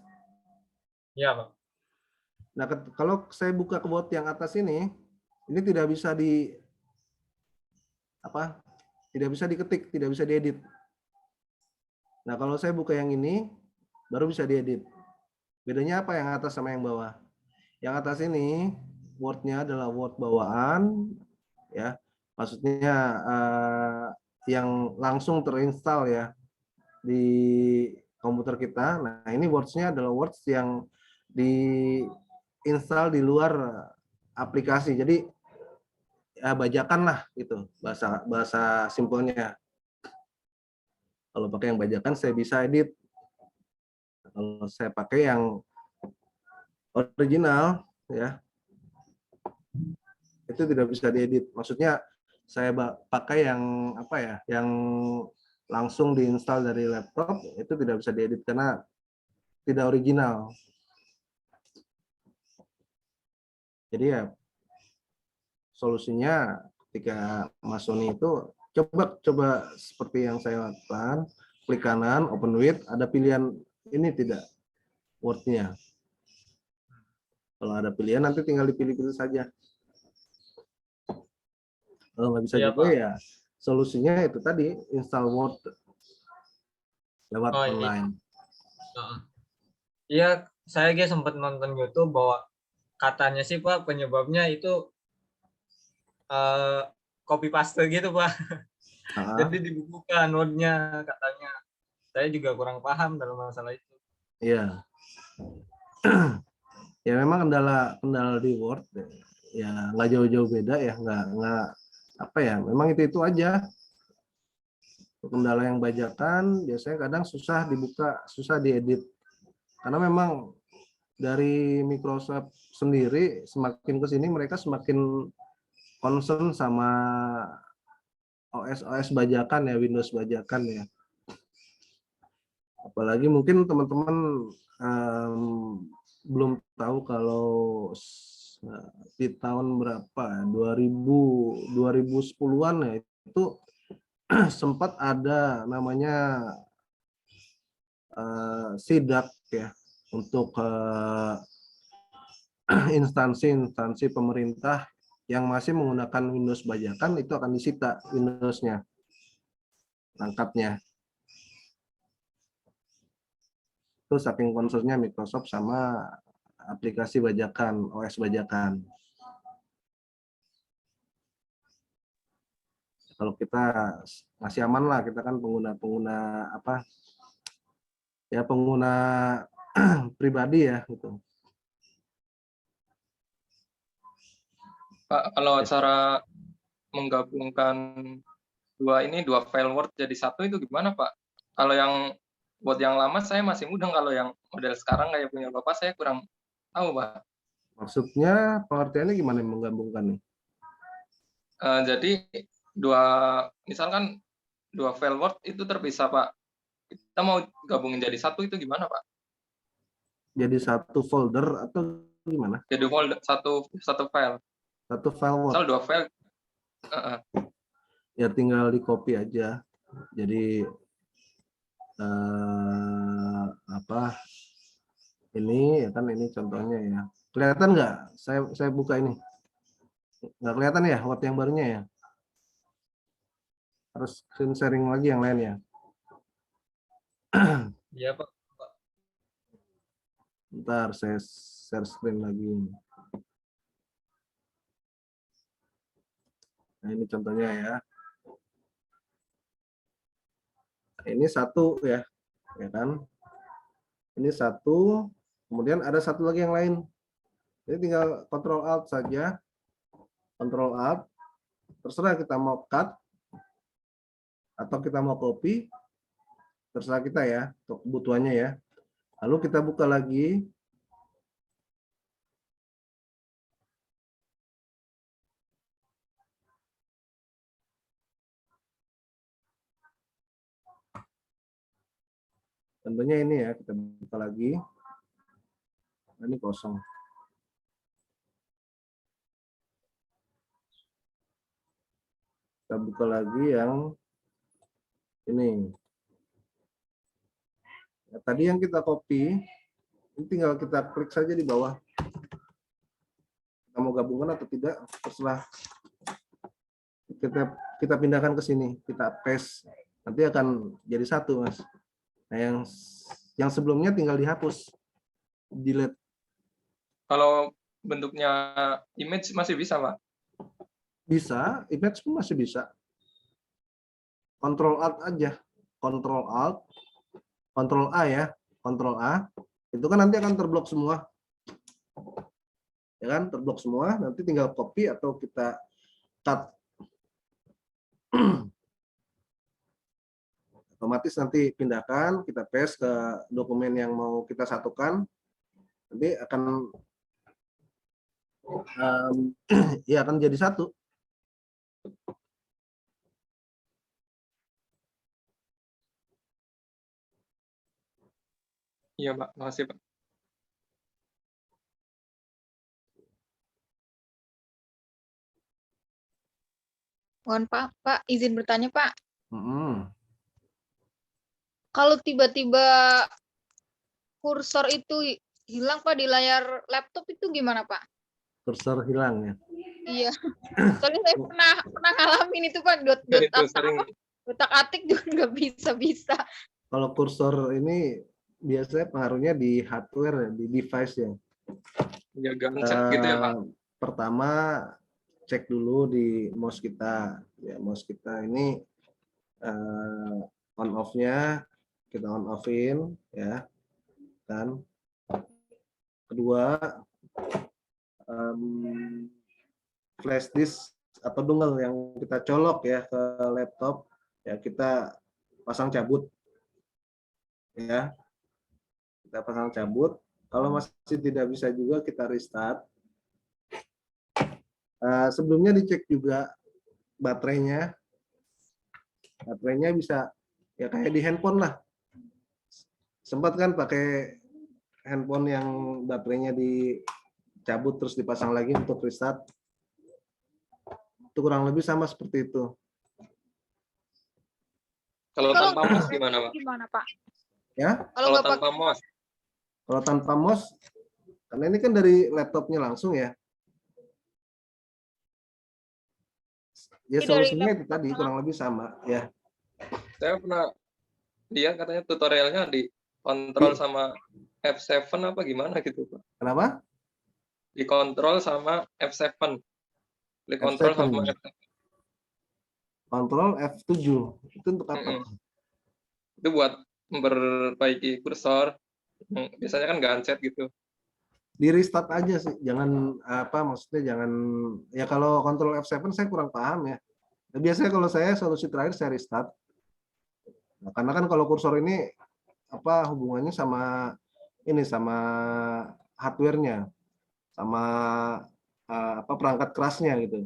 S7: Iya Pak.
S1: Nah, kalau saya buka ke Word yang atas ini tidak bisa tidak bisa diketik, tidak bisa diedit. Nah, kalau saya buka yang ini baru bisa diedit. Bedanya apa yang atas sama yang bawah? Yang atas ini Word-nya adalah Word bawaan ya. Maksudnya yang langsung terinstall ya di komputer kita. Nah, ini Words-nya adalah Words yang diinstal di luar aplikasi. Jadi ya bajakan lah gitu bahasa simpelnya. Kalau pakai yang bajakan saya bisa edit. Kalau saya pakai yang original ya itu tidak bisa diedit. Maksudnya saya pakai yang apa ya, yang langsung diinstal dari laptop itu tidak bisa diedit karena tidak original. Jadi ya solusinya ketika Mas Sony itu coba seperti yang saya lakukan, klik kanan, open with, ada pilihan ini tidak Word-nya. Kalau ada pilihan nanti tinggal dipilih-pilih saja. Kalau nggak bisa juga Pak, ya solusinya itu tadi install Word lewat online.
S7: Iya, saya sempat nonton YouTube bahwa katanya sih Pak penyebabnya itu copy paste gitu Pak. Jadi dibukukan Word-nya katanya. Saya juga kurang paham dalam masalah itu.
S1: Iya. Ya memang kendala di Word ya nggak jauh-jauh beda ya, nggak apa ya, memang itu aja. Kendala yang bajakan biasanya kadang susah dibuka, susah diedit. Karena memang dari Microsoft sendiri semakin ke sini mereka semakin concern sama OS bajakan ya, Windows bajakan ya. Apalagi mungkin teman-teman belum tahu kalau di tahun berapa 2010-an ya itu sempat ada namanya sidak ya untuk instansi-instansi pemerintah yang masih menggunakan Windows bajakan itu akan disita Windows-nya, perangkatnya. Itu saking concernnya Microsoft sama aplikasi bajakan, OS bajakan. Kalau kita masih aman lah, kita kan pengguna apa ya, pengguna pribadi ya gitu.
S8: Pak, kalau cara menggabungkan dua file Word jadi satu itu gimana, Pak? Kalau yang buat yang lama saya masih mudeng, kalau yang model sekarang kayak punya Bapak saya kurang tahu, Pak.
S1: Maksudnya pengertiannya gimana menggabungkan nih?
S8: Jadi misalkan dua file Word itu terpisah, Pak. Kita mau gabungin jadi satu itu gimana, Pak?
S1: Jadi satu folder atau gimana?
S8: Jadi folder satu file.
S1: Satu file Word.
S8: Misal dua file.
S1: Ya tinggal di copy aja. Jadi apa ini ya kan, ini contohnya ya. Kelihatan nggak? Saya buka ini. Nggak kelihatan ya Word yang barunya ya? Harus screen sharing lagi yang lain ya.
S7: Iya, Pak.
S1: Bentar, saya share screen lagi. Nah, ini contohnya ya. Ini satu ya kan? Ini satu, kemudian ada satu lagi yang lain. Jadi tinggal Ctrl Alt saja. Ctrl Alt. Terserah kita mau cut atau kita mau copy. Terserah kita ya, untuk kebutuhannya ya. Lalu kita buka lagi. Tentunya ini ya, kita buka lagi. Nah, ini kosong. Kita buka lagi yang ini. Nah, tadi yang kita copy, ini tinggal kita klik saja di bawah. Kita mau gabungkan atau tidak, terserah. Kita pindahkan ke sini, kita paste. Nanti akan jadi satu, Mas. Nah, yang sebelumnya tinggal dihapus, delete.
S8: Kalau bentuknya image masih bisa, Pak?
S1: Bisa, image pun masih bisa. Ctrl Alt aja, Ctrl Alt, Ctrl A ya, Ctrl A. Itu kan nanti akan terblok semua, ya kan? Terblok semua. Nanti tinggal copy atau kita cut. Otomatis nanti pindahkan, kita paste ke dokumen yang mau kita satukan. Nanti akan ya akan jadi satu.
S8: Iya, Pak. Makasih, Pak.
S9: Mohon Pak, izin bertanya Pak.
S1: Mm-hmm.
S9: Kalau tiba-tiba kursor itu hilang Pak di layar laptop itu gimana Pak?
S1: Kursor hilang ya?
S9: Iya. Soalnya saya pernah ngalamin itu Pak. Dotak atik juga nggak bisa.
S1: Kalau kursor ini biasanya pengaruhnya di hardware, di device ya.
S8: Ya, gancet gitu ya Pak.
S1: Pertama cek dulu di mouse kita. Ya, mouse kita ini on off-nya kita on off-in ya. Kan. Kedua flash disk atau dongle yang kita colok ya ke laptop ya, kita pasang cabut ya, kita pasang cabut. Kalau masih tidak bisa juga kita restart. Sebelumnya dicek juga baterainya bisa ya kayak di handphone lah. Sempat kan pakai handphone yang baterainya dicabut terus dipasang lagi untuk restart. Itu kurang lebih sama seperti itu.
S8: Kalau
S9: Kalau
S8: tanpa mouse gimana, Pak?
S9: gimana, Pak?
S1: Ya,
S9: Kalau
S8: Kalau
S9: nggak
S8: tanpa
S9: pakai
S8: mouse,
S1: kalau tanpa mouse, karena ini kan dari laptopnya langsung ya. Ya
S9: Ini dari
S1: solusinya itu tadi
S9: laptopnya
S1: kurang lebih sama ya.
S8: saya pernah lihat katanya tutorialnya di kontrol sama F7 apa gimana gitu, Pak.
S1: Kenapa?
S8: Dikontrol sama F7. Dikontrol
S1: F7.
S8: sama F7.
S1: Kontrol F7 itu untuk apa?
S8: Itu buat memperbaiki kursor. Biasanya kan gancet gitu.
S1: Di restart aja sih, jangan apa maksudnya jangan ya kalau kontrol F7 saya kurang paham ya. Nah, biasanya kalau saya solusi terakhir saya restart. Nah, karena kan kalau kursor ini apa hubungannya sama ini sama hardware-nya, sama apa perangkat kerasnya gitu.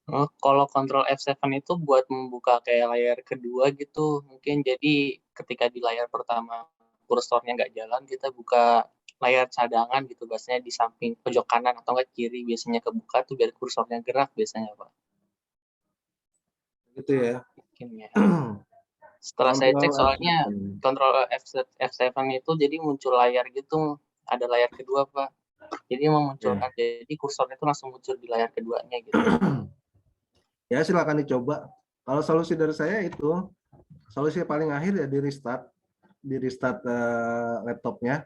S5: Oh, kalau kontrol F7 itu buat membuka kayak layar kedua gitu. Mungkin jadi ketika di layar pertama kursornya nggak jalan, kita buka layar cadangan gitu. Biasanya di samping pojok kanan atau nggak kiri biasanya kebuka tuh biar kursornya gerak biasanya, Pak.
S1: Gitu ya.
S5: Mungkin ya. Setelah saya cek soalnya
S1: F7.
S5: kontrol F7 itu jadi muncul layar gitu. Ada layar kedua, Pak. Jadi memunculkan jadi kursornya itu langsung muncul di layar keduanya gitu.
S1: Ya silakan dicoba. Kalau solusi dari saya itu solusi paling akhir ya di restart laptopnya.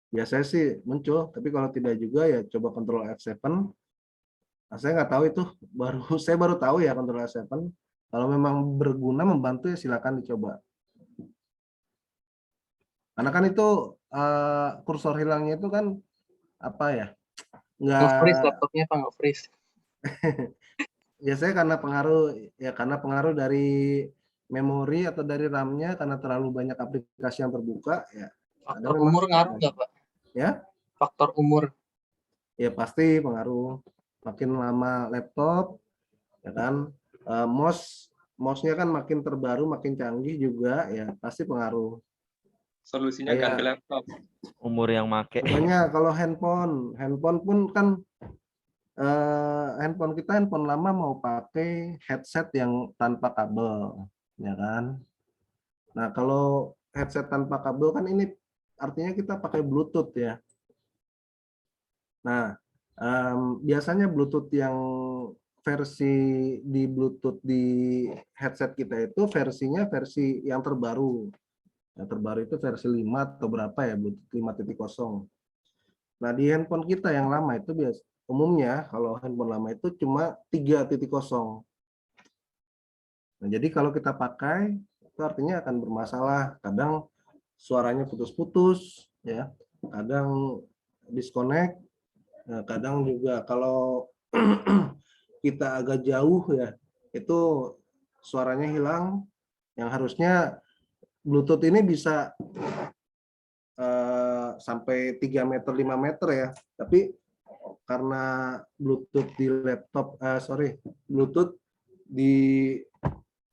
S1: Biasanya sih muncul, tapi kalau tidak juga ya coba kontrol F7. Nah, saya nggak tahu itu saya baru tahu ya kontrol F7. Kalau memang berguna membantu ya silakan dicoba. Karena kan itu kursor hilangnya itu kan apa ya?
S5: Nge-freeze laptopnya Pak, nge-freeze.
S1: Biasanya karena pengaruh dari memori atau dari RAM-nya karena terlalu banyak aplikasi yang terbuka ya.
S5: Faktor umur ngaruh nggak, Pak?
S1: Ya?
S5: Faktor umur.
S1: Ya pasti pengaruh. Makin lama laptop ya kan mouse-nya kan makin terbaru, makin canggih juga ya pasti pengaruh.
S8: Solusinya ganti laptop.
S3: Umur yang make.
S1: Contohnya kalau handphone pun kan handphone lama mau pakai headset yang tanpa kabel, ya kan? Nah kalau headset tanpa kabel kan ini artinya kita pakai Bluetooth ya. Nah biasanya Bluetooth yang versi di Bluetooth di headset kita itu versi yang terbaru. Yang terbaru itu versi 5 atau berapa ya, Bluetooth 5.0. Nah, di handphone kita yang lama itu umumnya kalau handphone lama itu cuma 3.0. Nah, jadi kalau kita pakai itu artinya akan bermasalah. Kadang suaranya putus-putus ya. Kadang disconnect. Nah, kadang juga kalau kita agak jauh ya, itu suaranya hilang. Yang harusnya Bluetooth ini bisa sampai 3 meter, 5 meter ya. Tapi karena Bluetooth di laptop, Bluetooth di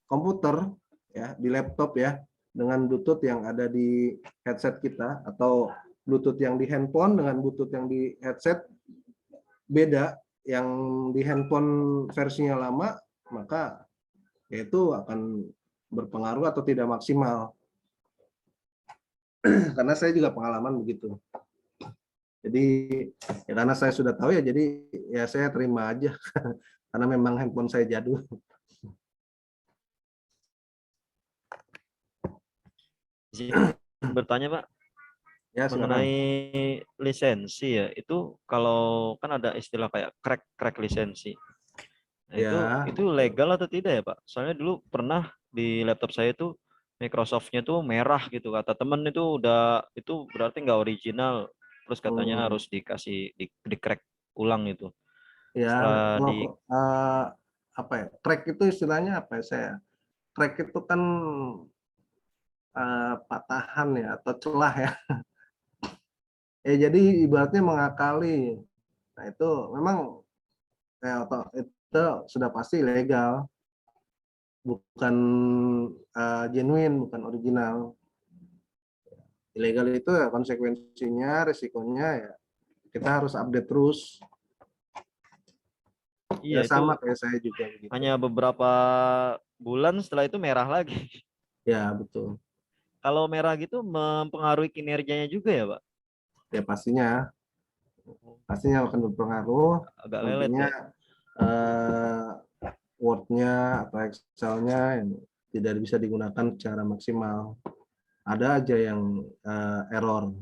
S1: komputer ya, di laptop ya, dengan Bluetooth yang ada di headset kita atau Bluetooth yang di handphone dengan Bluetooth yang di headset beda. Yang di handphone versinya lama, maka itu akan berpengaruh atau tidak maksimal. Karena saya juga pengalaman begitu. Jadi ya karena saya sudah tahu ya, jadi ya saya terima aja karena memang handphone saya jadul.
S3: Bertanya Pak,
S1: Ya,
S3: mengenai lisensi ya, itu kalau kan ada istilah kayak crack lisensi. Nah,
S1: ya.
S3: itu legal atau tidak ya Pak? Soalnya dulu pernah di laptop saya itu Microsoft-nya tuh merah gitu, kata temen itu berarti nggak original, terus katanya harus dikasih di crack ulang itu.
S1: Ya, apa ya? Crack itu istilahnya apa ya? Crack itu kan patahan ya atau celah ya. Jadi ibaratnya mengakali. Nah, itu memang itu sudah pasti legal. Bukan genuine, bukan original. Ilegal itu ya konsekuensinya, resikonya ya kita harus update terus.
S3: Iya,
S1: Ya sama kayak saya juga begitu.
S3: hanya beberapa bulan setelah itu merah lagi.
S1: Ya betul.
S3: Kalau merah gitu mempengaruhi kinerjanya juga ya, Pak?
S1: Ya pastinya akan berpengaruh.
S3: Agak lelet
S1: Nantinya
S3: ya.
S1: Word-nya atau Excel-nya tidak bisa digunakan secara maksimal. Ada aja yang error.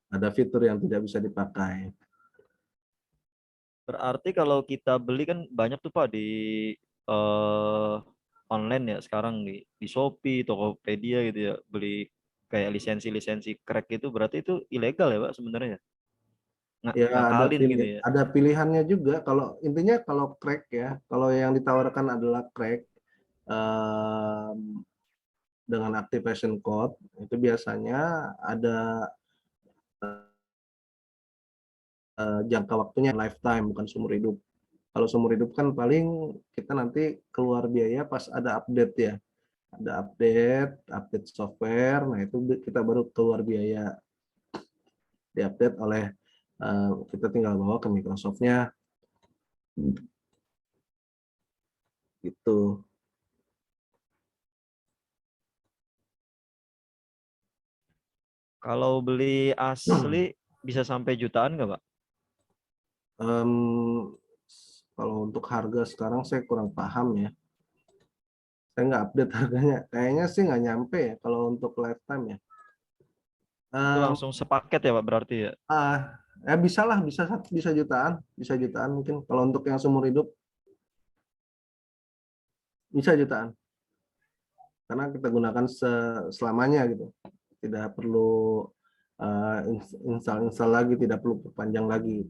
S1: Ada fitur yang tidak bisa dipakai.
S3: Berarti kalau kita beli kan banyak tuh Pak di online ya sekarang di Shopee, Tokopedia gitu ya, beli kayak lisensi-lisensi crack itu, berarti itu ilegal ya Pak sebenarnya?
S1: Ya
S3: Ngakalin gitu ya.
S1: ada pilihannya juga. Kalau intinya kalau crack ya, kalau yang ditawarkan adalah crack dengan activation code itu biasanya ada jangka waktunya lifetime, bukan seumur hidup. Kalau seumur hidup kan paling kita nanti keluar biaya pas ada update ya. Ada update software, nah itu kita baru keluar biaya. Diupdate oleh kita tinggal bawa ke Microsoft-nya. Gitu.
S3: Kalau beli asli bisa sampai jutaan nggak Pak?
S1: Kalau untuk harga sekarang saya kurang paham ya. Saya nggak update harganya. Kayaknya sih nggak nyampe ya kalau untuk lifetime ya.
S3: Itu langsung sepaket ya Pak berarti ya?
S1: Ya bisa lah, bisa jutaan mungkin. Kalau untuk yang seumur hidup bisa jutaan. Karena kita gunakan selamanya gitu. Tidak perlu install lagi, tidak perlu perpanjang lagi.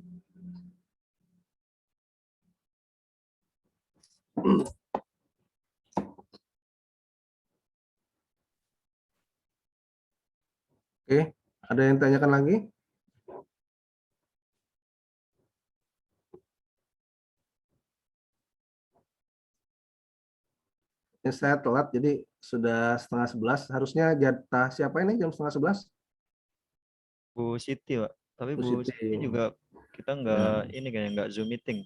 S1: Oke, ada yang tanyakan lagi? Ini saya telat, jadi sudah 10:30. Harusnya jatah siapa ini jam 10:30?
S3: Bu Siti Pak. Tapi
S1: Bu
S3: Bu
S1: Siti.
S3: Siti juga kita nggak ini kayaknya nggak Zoom meeting.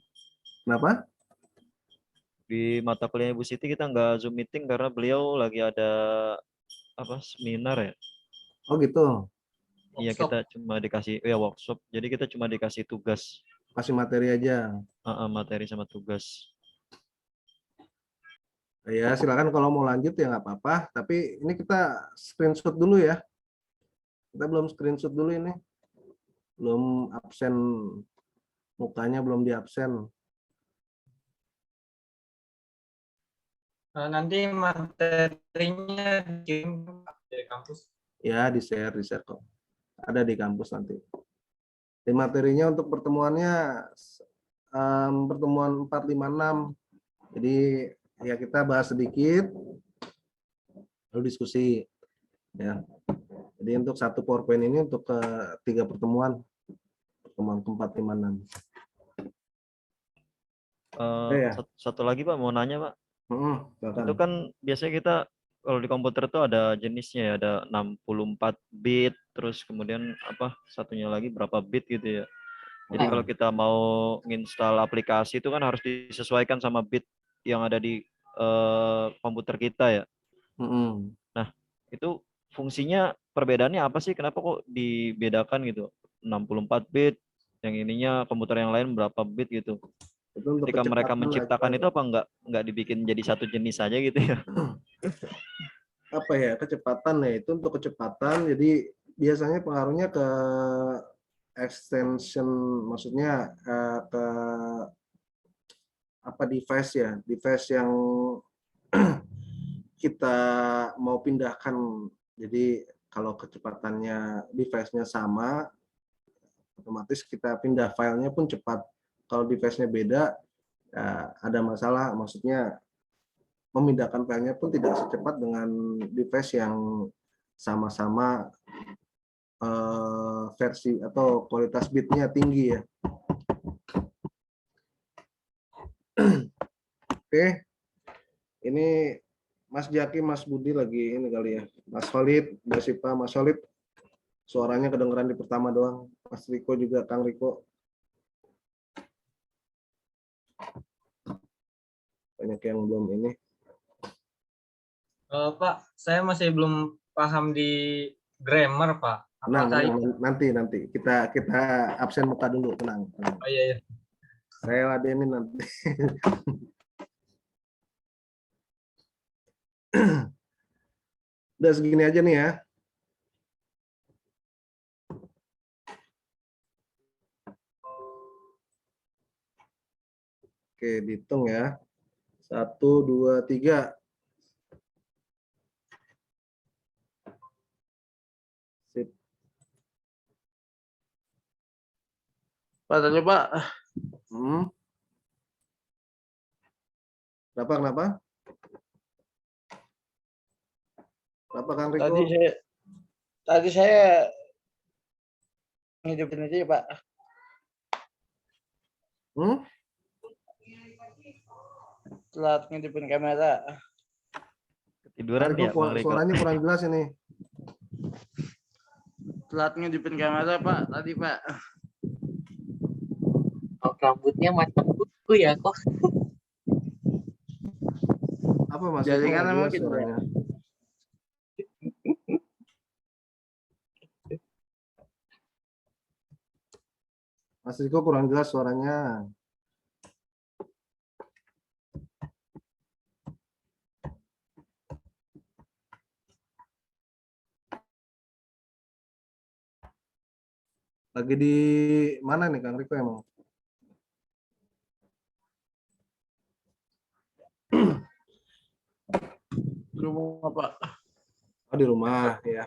S1: Kenapa?
S3: Di mata kuliah Bu Siti kita nggak Zoom meeting karena beliau lagi ada seminar ya.
S1: Oh gitu.
S3: Iya kita cuma dikasih workshop. Jadi kita cuma dikasih tugas.
S1: Kasih materi aja.
S3: Materi sama tugas.
S1: Ya silakan kalau mau lanjut ya nggak apa-apa. Tapi ini kita screenshot dulu ya. Kita belum screenshot dulu ini. Belum absen, mukanya belum di absen.
S7: Nanti materinya dikirim dari kampus.
S1: Ya di share kok. Ada di kampus nanti. Di materinya untuk pertemuannya pertemuan 456. Jadi ya kita bahas sedikit lalu diskusi ya. Jadi untuk satu PowerPoint ini untuk ketiga pertemuan ke-4, 5, 6.
S3: Satu lagi Pak mau nanya Pak. Itu
S1: Bahkan.
S3: kan biasanya kita kalau di komputer tuh ada jenisnya ya, ada 64 bit, terus kemudian satunya lagi berapa bit gitu ya. Jadi kalau kita mau nginstal aplikasi itu kan harus disesuaikan sama bit yang ada di komputer kita ya. Nah, itu fungsinya perbedaannya apa sih? Kenapa kok dibedakan gitu? 64 bit, yang ininya komputer yang lain berapa bit gitu. Ketika mereka menciptakan itu apa nggak dibikin jadi satu jenis saja gitu ya?
S1: Apa ya, kecepatan ya, itu untuk kecepatan. Jadi biasanya pengaruhnya ke extension, maksudnya ke device ya, device yang kita mau pindahkan. Jadi kalau kecepatannya device-nya sama, otomatis kita pindah filenya pun cepat. Kalau device-nya beda, ada masalah, maksudnya memindahkan filenya pun tidak secepat dengan device yang sama-sama versi atau kualitas bitnya tinggi ya. Oke, ini Mas Jaki, Mas Budi lagi ini kali ya. Mas Khalid, Mbak Sipa, Mas Khalid, suaranya kedengeran di pertama doang. Mas Riko juga, Kang Riko. Banyak yang belum ini.
S7: Pak, saya masih belum paham di grammar, Pak. Apakah
S1: Nanti kita absen muka dulu, tenang.
S7: Oh iya.
S1: Saya ladenin nanti. Udah segini aja nih ya. Oke, dihitung ya. 1, 2, 3. Sip.
S10: Pak, tadi Pak.
S1: Kenapa? Kenapa Kang Riko?
S10: Tadi saya ngidupin aja ya, Pak. Telat ngidupin kamera.
S3: Ketiduran ya, Bang Riko?
S1: Suaranya kurang jelas ini.
S10: Telat ngidupin kamera, Pak. Tadi, Pak.
S5: Oh, rambutnya macam buku ya kok.
S1: Apa Mas?
S10: Jadi kan emang gitu
S1: suaranya. Mas Riko kurang jelas suaranya. Lagi di mana nih Kang Riko emang?
S10: Di rumah, Pak.
S1: Oh, di rumah ya.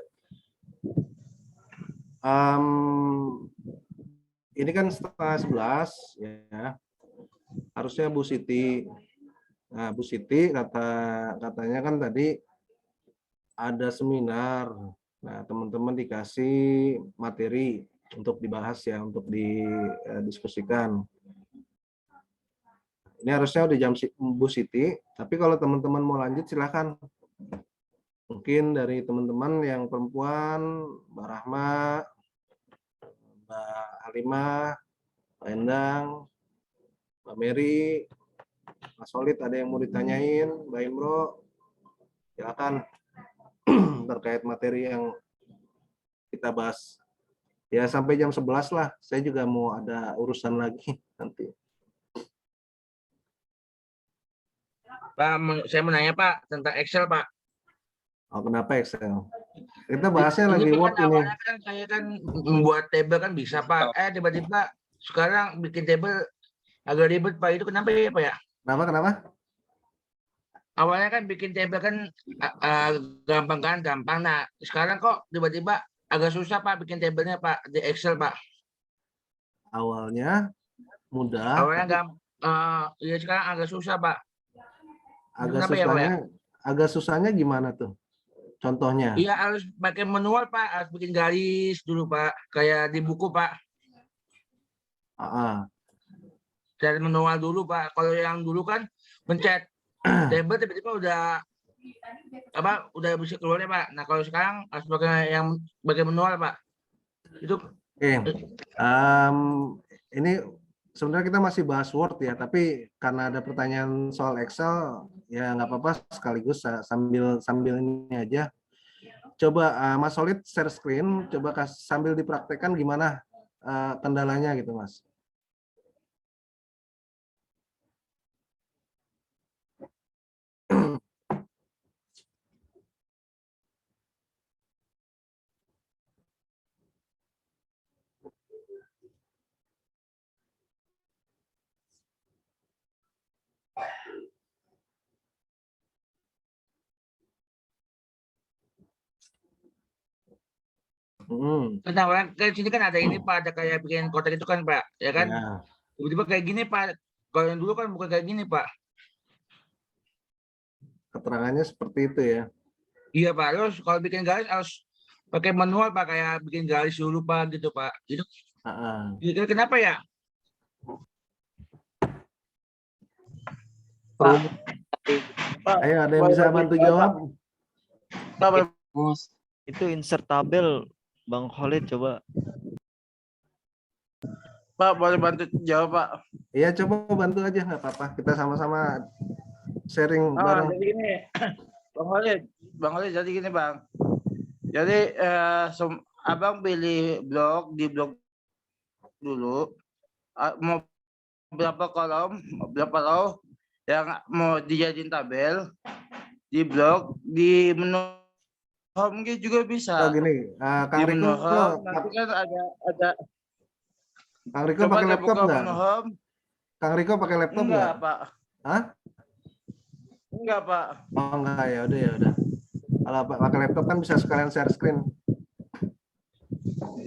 S1: Ini kan 10:30 ya. Harusnya Bu Siti. Nah, Bu Siti katanya kan tadi ada seminar. Nah, teman-teman dikasih materi untuk dibahas ya, untuk didiskusikan. Ini harusnya udah jam Bu Siti, tapi kalau teman-teman mau lanjut silakan. Mungkin dari teman-teman yang perempuan, Mbak Rahma, Mbak Halimah, Mbak Endang, Mbak Mary, Mas Solid ada yang mau ditanyain, Mbak Imro, silakan terkait materi yang kita bahas. Ya sampai jam 11 lah, saya juga mau ada urusan lagi nanti.
S10: Pak, saya mau nanya Pak tentang Excel, Pak.
S1: Oh, kenapa Excel? Kita bahasnya lagi Word ini.
S10: Awalnya kan saya kan membuat table kan bisa, Pak. Tiba-tiba sekarang bikin table agak ribet, Pak. Itu kenapa ya, Pak ya?
S1: Kenapa?
S10: Awalnya kan bikin table kan gampang. Nah, sekarang kok tiba-tiba agak susah, Pak, bikin tablenya, Pak, di Excel, Pak.
S1: Awalnya mudah.
S10: Awalnya ya sekarang agak susah, Pak.
S1: Agak susahnya gimana tuh? Contohnya?
S10: Iya, harus pakai manual, Pak. Harus bikin garis dulu, Pak. Kayak di buku, Pak. Dari manual dulu, Pak. Kalau yang dulu kan pencet table tiba-tiba udah bisa keluarnya, Pak. Nah, kalau sekarang harus pakai yang pakai manual, Pak. Itu.
S1: Ini sebenarnya kita masih bahas Word ya, tapi karena ada pertanyaan soal Excel, ya nggak apa-apa sekaligus sambil ini aja. Coba Mas Solid share screen, coba sambil dipraktekkan gimana kendalanya gitu, Mas.
S10: Nah, ke sini kan ada ini, Pak, ada kayak bikin kotak itu kan, Pak, ya kan? Tiba-tiba kayak gini, Pak. Kalau yang dulu kan bukan kayak gini, Pak.
S1: Keterangannya seperti itu ya?
S10: Iya, Pak. Terus kalau bikin garis harus pakai manual, Pak, kayak bikin garis dulu, Pak, gitu, Pak. Itu. Kenapa ya?
S1: Pak, ayo ada yang bisa bantu jawab?
S3: Itu insert tabel, Bang Khalid, coba.
S10: Pak, boleh bantu jawab, Pak?
S1: Iya, coba bantu aja, nggak apa-apa. Kita sama-sama sharing bareng.
S10: Jadi gini, Bang Khalid, jadi gini Bang. Jadi Abang pilih blok, di blok dulu. Mau berapa kolom, berapa row yang mau dijadiin tabel di blok, di menu home juga bisa.
S1: Oh gini, Kang
S10: Di
S1: Riko,
S10: menu home nanti kan ada
S1: Kang Riko pakai laptop nggak? Kang Riko pakai laptop nggak?
S10: Enggak, Pak.
S1: Hah?
S10: Enggak, Pak.
S1: Oh enggak, ya udah. Kalau pakai laptop kan bisa sekalian share screen.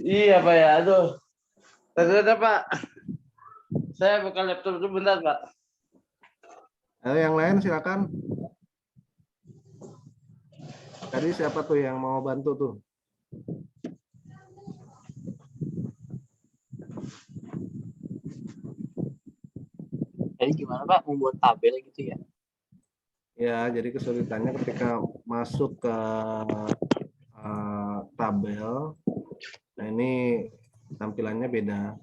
S10: Iya, Pak ya. Aduh. Ternyata, Pak. Saya buka laptop dulu bentar, Pak.
S1: Ayo yang lain silakan. Tadi siapa tuh yang mau bantu tuh?
S5: Jadi gimana Pak membuat tabel gitu ya?
S1: Ya, jadi kesulitannya ketika masuk ke tabel. Nah, ini tampilannya beda.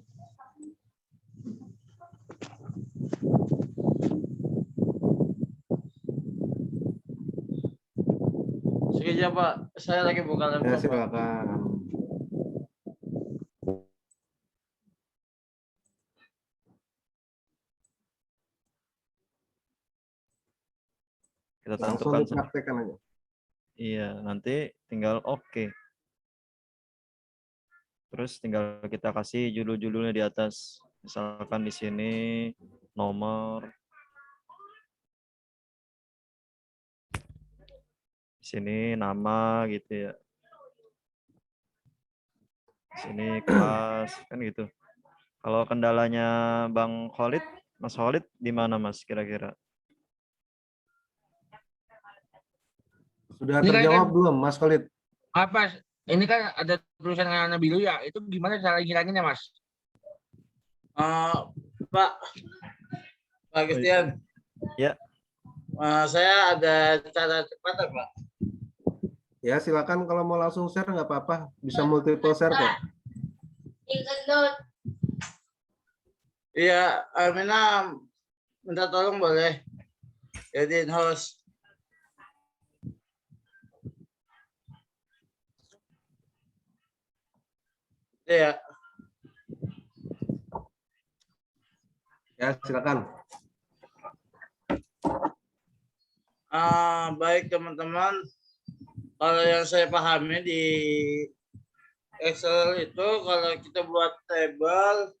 S10: Sekejap, Pak. Saya lagi buka laptop.
S1: Ya, silakan.
S3: Kita
S1: Langsung
S3: tentukan.
S1: dipraktekkan aja.
S3: Iya, nanti tinggal oke. Terus tinggal kita kasih judul-judulnya di atas. Misalkan di sini nomor, di sini nama gitu ya. Di sini kelas kan gitu. Kalau kendalanya Bang Khalid, Mas Khalid di mana Mas kira-kira?
S1: Sudah terjawab belum, Mas Khalid?
S10: Apa? Ini kan ada tulisan warna biru ya. Itu gimana cara ngilanginnya, Mas? Pak Christian.
S3: Ya.
S10: Saya ada cara cepat, Pak.
S1: Ya, silakan kalau mau langsung share nggak apa-apa. Bisa multiple share kok.
S10: Iya, Amina minta tolong boleh jadiin host. Iya.
S1: Ya, silakan.
S10: Baik teman-teman, kalau yang saya pahami di Excel itu kalau kita buat table,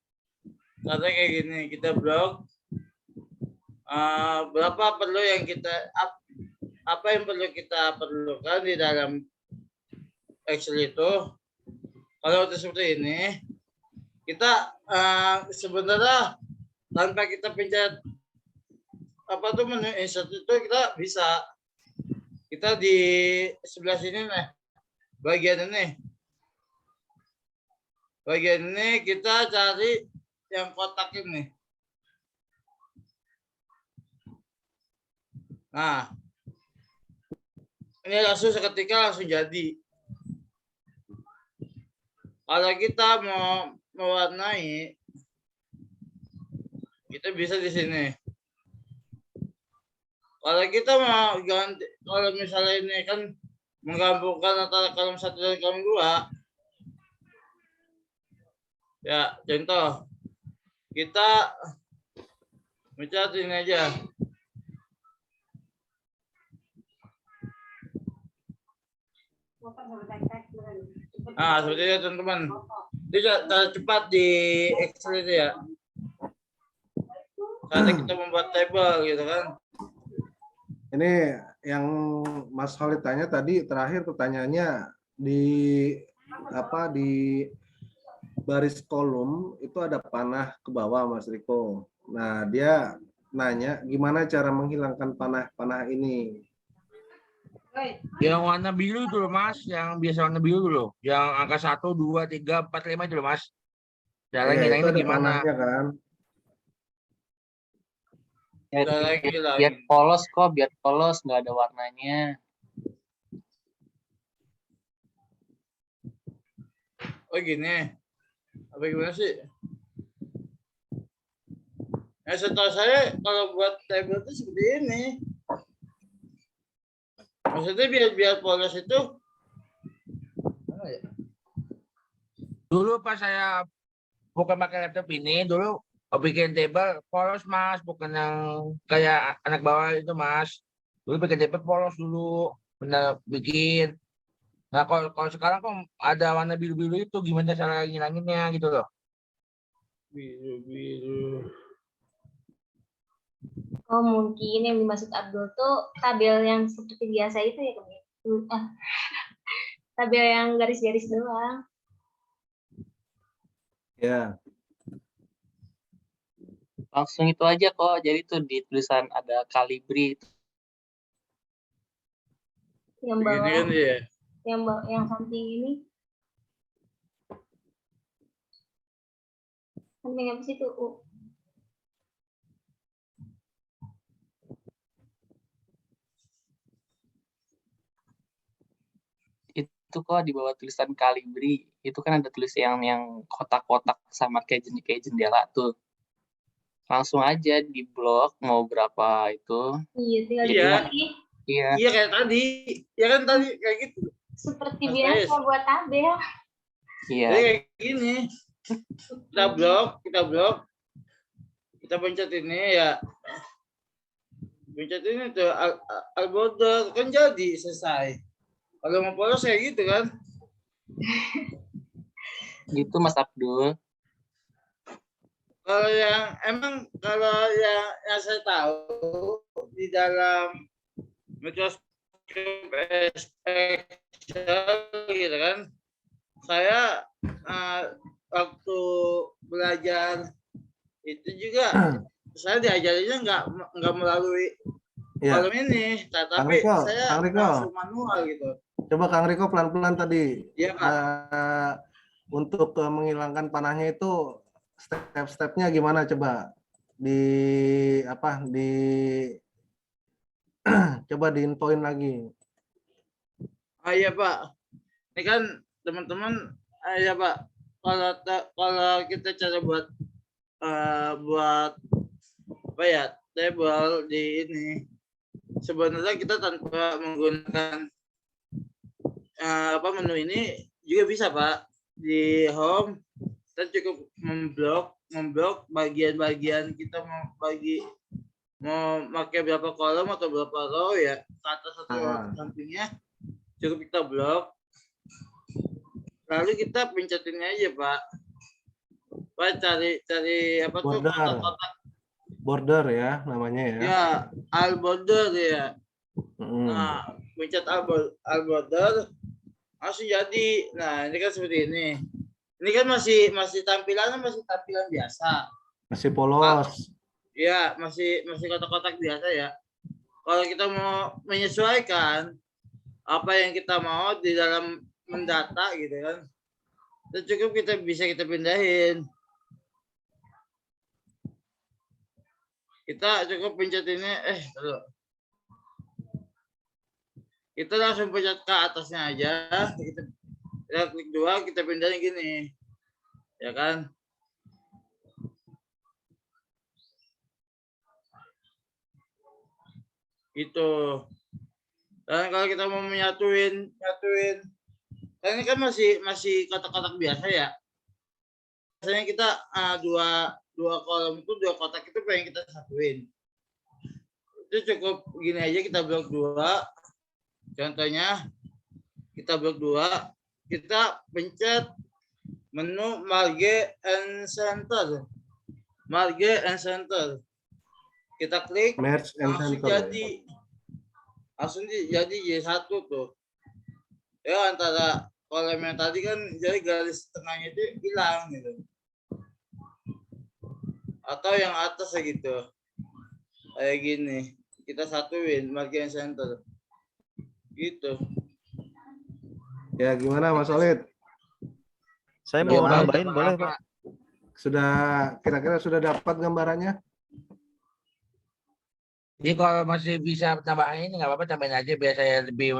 S10: katanya kayak gini, kita blok berapa perlu yang kita apa yang perlu kita perlukan di dalam Excel itu. Kalau udah seperti ini, kita sebenarnya tanpa kita pencet apa tuh menu insert itu kita bisa. Kita di sebelah sini nih, bagian ini kita cari yang kotak ini. Nah, ini langsung seketika langsung jadi. Kalau kita mau mewarnai, kita bisa di sini. Kalau kita mau ganti, kalau misalnya ini kan menggabungkan antara kolom 1 dan kolom 2. Ya, contoh. Kita mencet ini aja. Seperti itu teman-teman. Itu cara cepat di Excel itu ya. Saatnya kita membuat table gitu kan.
S1: Ini yang Mas Khalid tanya tadi terakhir pertanyaannya di baris kolom itu ada panah ke bawah, Mas Riko. Nah, dia nanya gimana cara menghilangkan panah ini.
S10: Yang warna biru itu loh, Mas, yang biasa warna biru loh, yang angka 1, 2, 3, 4, 5 itu loh, Mas. Cara ngilanginnya gimana?
S1: Panahnya kan.
S5: Biar polos kok, biar polos, nggak ada warnanya.
S10: Oh gini, apa gimana sih? Setahu saya kalau buat table itu seperti ini. Maksudnya biar polos itu
S11: Dulu pas saya bukan pakai laptop ini, dulu bikin table polos Mas, bukan yang kayak anak bawah itu Mas. Dulu bikin table polos dulu, benar bikin. Nah kalau sekarang kok ada warna biru-biru itu, gimana cara ngilanginnya gitu loh?
S10: biru-biru.
S6: Oh mungkin yang dimaksud Abdul tuh tabel yang seperti biasa itu ya Kak? Tabel yang garis-garis doang.
S1: Ya.
S5: Langsung itu aja kok. Jadi tuh di tulisan ada Calibri.
S6: Yang
S10: Begini
S6: bawah,
S10: kan ya.
S6: yang samping ini. Samping apa sih itu?
S5: Itu kok di bawah tulisan Calibri. Itu kan ada tulisan yang kotak-kotak sama kayak jendela tuh. Langsung aja di blok mau berapa itu.
S6: Iya, tinggal
S10: Iya.
S6: dipilih.
S5: Iya.
S10: Iya kayak tadi. Ya kan tadi kayak gitu.
S6: Seperti
S10: Mas
S6: biasa
S10: Ais.
S6: buat tabel.
S5: Iya.
S10: Jadi kayak gini. Kita blok. Kita pencet ini ya. Pencet ini tuh al border kan jadi selesai. Kalau mau polos kayak gitu kan.
S5: Gitu Mas Abdul.
S10: Kalau yang saya tahu di dalam Microsoft Excel gitu kan, saya waktu belajar itu juga saya diajarinya nggak melalui kolom ini, tapi
S1: Riko,
S10: saya
S1: Kang Riko.
S10: langsung manual gitu.
S1: Coba Kang Riko pelan-pelan tadi.
S10: Iya Pak.
S1: Untuk menghilangkan panahnya itu step-stepnya gimana coba coba diinfoin lagi.
S10: Iya Pak. Ini kan teman-teman, ya Pak. Kalau kita cara buat apa ya, table di ini, sebenarnya kita tanpa menggunakan menu ini juga bisa Pak. Di home kita cukup memblok bagian-bagian, kita mau pakai berapa kolom atau berapa row ya, ke atas atau sampingnya cukup kita blok, lalu kita pencetin aja Pak cari apa tuh kotak-kotak
S1: border ya namanya ya.
S10: Ya, al border ya. Nah, pencet al border langsung jadi. Nah, ini kan seperti ini. Ini kan masih tampilan biasa.
S1: Masih polos.
S10: Ya, masih kotak-kotak biasa ya. Kalau kita mau menyesuaikan apa yang kita mau di dalam mendata gitu kan, itu cukup bisa kita pindahin. Kita cukup pencet ini, kita langsung pencet ke atasnya aja, kita klik 2, kita pindahin gini, ya kan? Gitu. Dan kalau kita mau menyatuin, kan ini kan masih kotak-kotak biasa ya. Biasanya kita dua kolom itu, dua kotak itu pengen kita satuin. Itu cukup gini aja, kita blok 2. Contohnya kita blok 2, kita pencet menu Marge and Center. Marge and Center. Kita klik,
S1: Merge and
S10: langsung
S1: Center.
S10: jadi satu tuh. Ya antara kolom yang tadi kan jadi garis tengahnya itu hilang gitu. Atau yang atas gitu. Kayak gini. Kita satuin Marge and Center. Gitu.
S1: Ya gimana Mas Solid?
S3: Saya mau nambahin boleh Pak?
S1: Kira-kira sudah dapat gambarannya?
S11: Jadi kalau masih bisa tambahin ini nggak apa-apa, tambahin aja biar saya lebih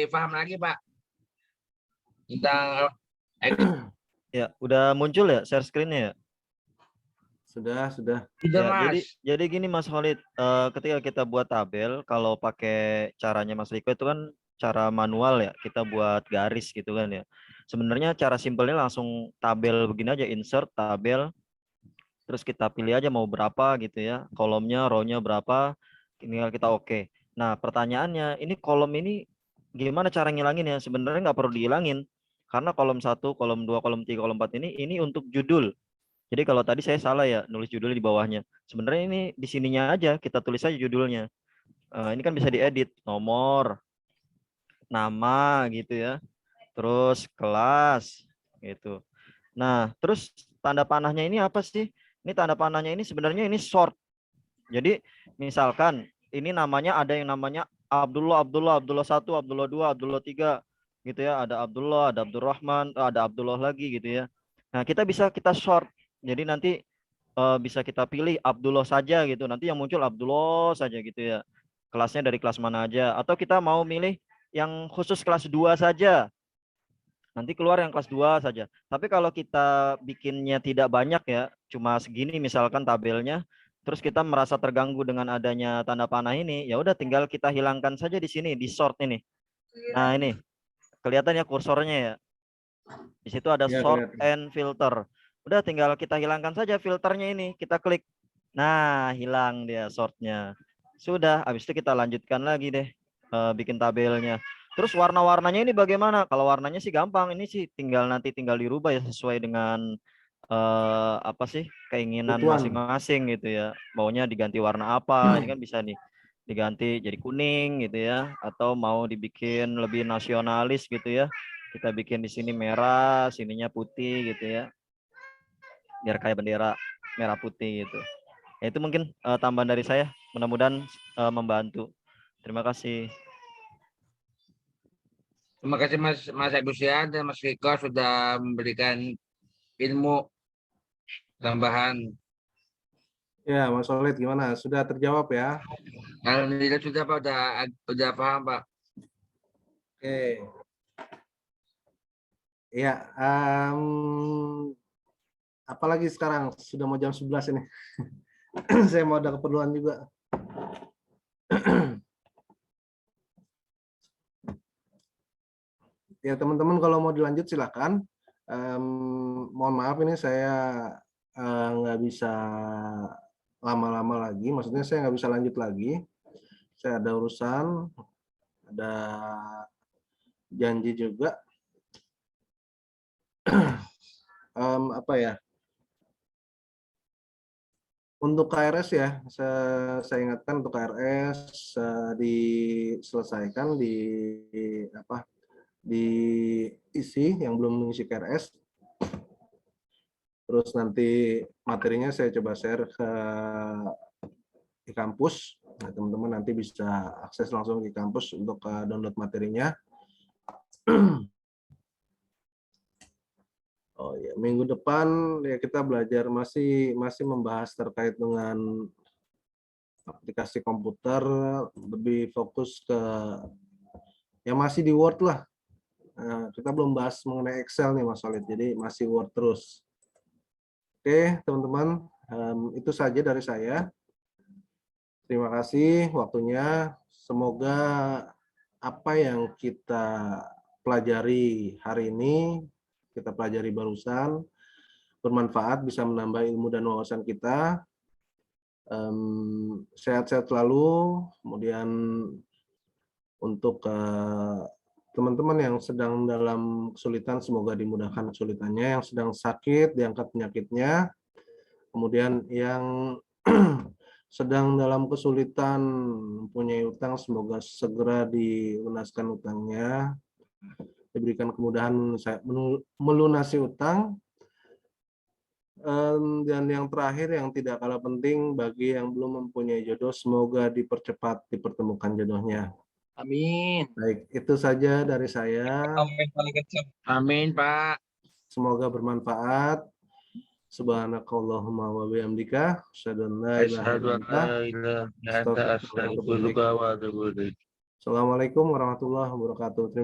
S11: paham lagi Pak tentang
S3: Ya, udah muncul ya share screen-nya ya?
S1: Sudah.
S11: Sudah,
S3: Ya,
S11: Mas.
S3: jadi gini Mas Khalid, ketika kita buat tabel, kalau pakai caranya Mas Riko itu kan cara manual ya, kita buat garis gitu kan ya. Sebenarnya cara simpelnya langsung tabel begini aja, insert tabel, terus kita pilih aja mau berapa gitu ya, kolomnya, row-nya berapa, tinggal kita oke. Nah pertanyaannya, ini kolom ini gimana cara ngilangin ya? Sebenarnya nggak perlu dihilangin, karena kolom 1, kolom 2, kolom 3, kolom 4 ini untuk judul. Jadi kalau tadi saya salah ya nulis judulnya di bawahnya. Sebenarnya ini di sininya aja kita tulis aja judulnya. Ini kan bisa diedit, nomor, nama gitu ya. Terus kelas gitu. Nah, terus tanda panahnya ini apa sih? Ini tanda panahnya ini sebenarnya ini short. Jadi misalkan ini namanya ada yang namanya Abdullah 1, Abdullah 2, Abdullah 3 gitu ya. Ada Abdullah, ada Abdurrahman, ada Abdullah lagi gitu ya. Nah, kita short. Jadi nanti bisa kita pilih Abdullah saja gitu. Nanti yang muncul Abdullah saja gitu ya. Kelasnya dari kelas mana aja. Atau kita mau milih yang khusus kelas 2 saja. Nanti keluar yang kelas 2 saja. Tapi kalau kita bikinnya tidak banyak ya, cuma segini misalkan tabelnya, terus kita merasa terganggu dengan adanya tanda panah ini, ya udah tinggal kita hilangkan saja di sini, di sort ini. Nah, ini kelihatan ya kursornya ya. Di situ ada sort and filter. Udah tinggal kita hilangkan saja filternya ini. Kita klik. Nah, hilang dia sortnya. Sudah, habis itu kita lanjutkan lagi deh bikin tabelnya. Terus warna-warnanya ini bagaimana? Kalau warnanya sih gampang. Ini sih tinggal dirubah ya sesuai dengan apa sih keinginan masing-masing gitu ya. Maunya diganti warna apa? Ini kan bisa nih diganti jadi kuning gitu ya, atau mau dibikin lebih nasionalis gitu ya. Kita bikin di sini merah, sininya putih gitu ya. Biar kayak bendera merah putih gitu. Ya, itu mungkin tambahan dari saya. Mudah-mudahan membantu. Terima kasih.
S11: Terima kasih Mas Agusian dan Mas Riko sudah memberikan ilmu tambahan.
S1: Ya, Mas Solid gimana? Sudah terjawab ya?
S11: Alhamdulillah sudah Pak, udah paham Pak.
S1: Oke. Ya, apalagi sekarang sudah mau jam 11 ini. Saya mau ada keperluan juga. Ya teman-teman kalau mau dilanjut silakan. Mohon maaf ini saya nggak bisa lama-lama lagi. Maksudnya saya nggak bisa lanjut lagi. Saya ada urusan, ada janji juga. Apa ya? Untuk KRS ya, saya ingatkan untuk KRS diselesaikan diisi yang belum mengisi KRS. Terus nanti materinya saya coba share di kampus. Nah, teman-teman nanti bisa akses langsung di kampus untuk download materinya. Oh ya, minggu depan ya kita belajar masih membahas terkait dengan aplikasi komputer, lebih fokus ke yang masih di Word lah. Nah, kita belum bahas mengenai Excel nih Mas Solid, jadi masih Word terus. Oke teman-teman, itu saja dari saya. Terima kasih waktunya. Semoga apa yang kita pelajari hari ini, kita pelajari barusan, bermanfaat, bisa menambah ilmu dan wawasan kita. Sehat-sehat selalu. Kemudian untuk teman-teman yang sedang dalam kesulitan, semoga dimudahkan kesulitannya. Yang sedang sakit, diangkat penyakitnya. Kemudian yang sedang dalam kesulitan, mempunyai utang, semoga segera dilunaskan utangnya. Diberikan kemudahan melunasi utang. Dan yang terakhir yang tidak kalah penting bagi yang belum mempunyai jodoh, semoga dipercepat dipertemukan jodohnya.
S5: Amin.
S1: Baik, itu saja dari saya.
S11: Amin Pak.
S1: Semoga bermanfaat. Subhanakallahumma wa bihamdika asyhadu an la ilaha illa anta astaghfiruka wa atubu ilaik. Assalamualaikum warahmatullahi wabarakatuh.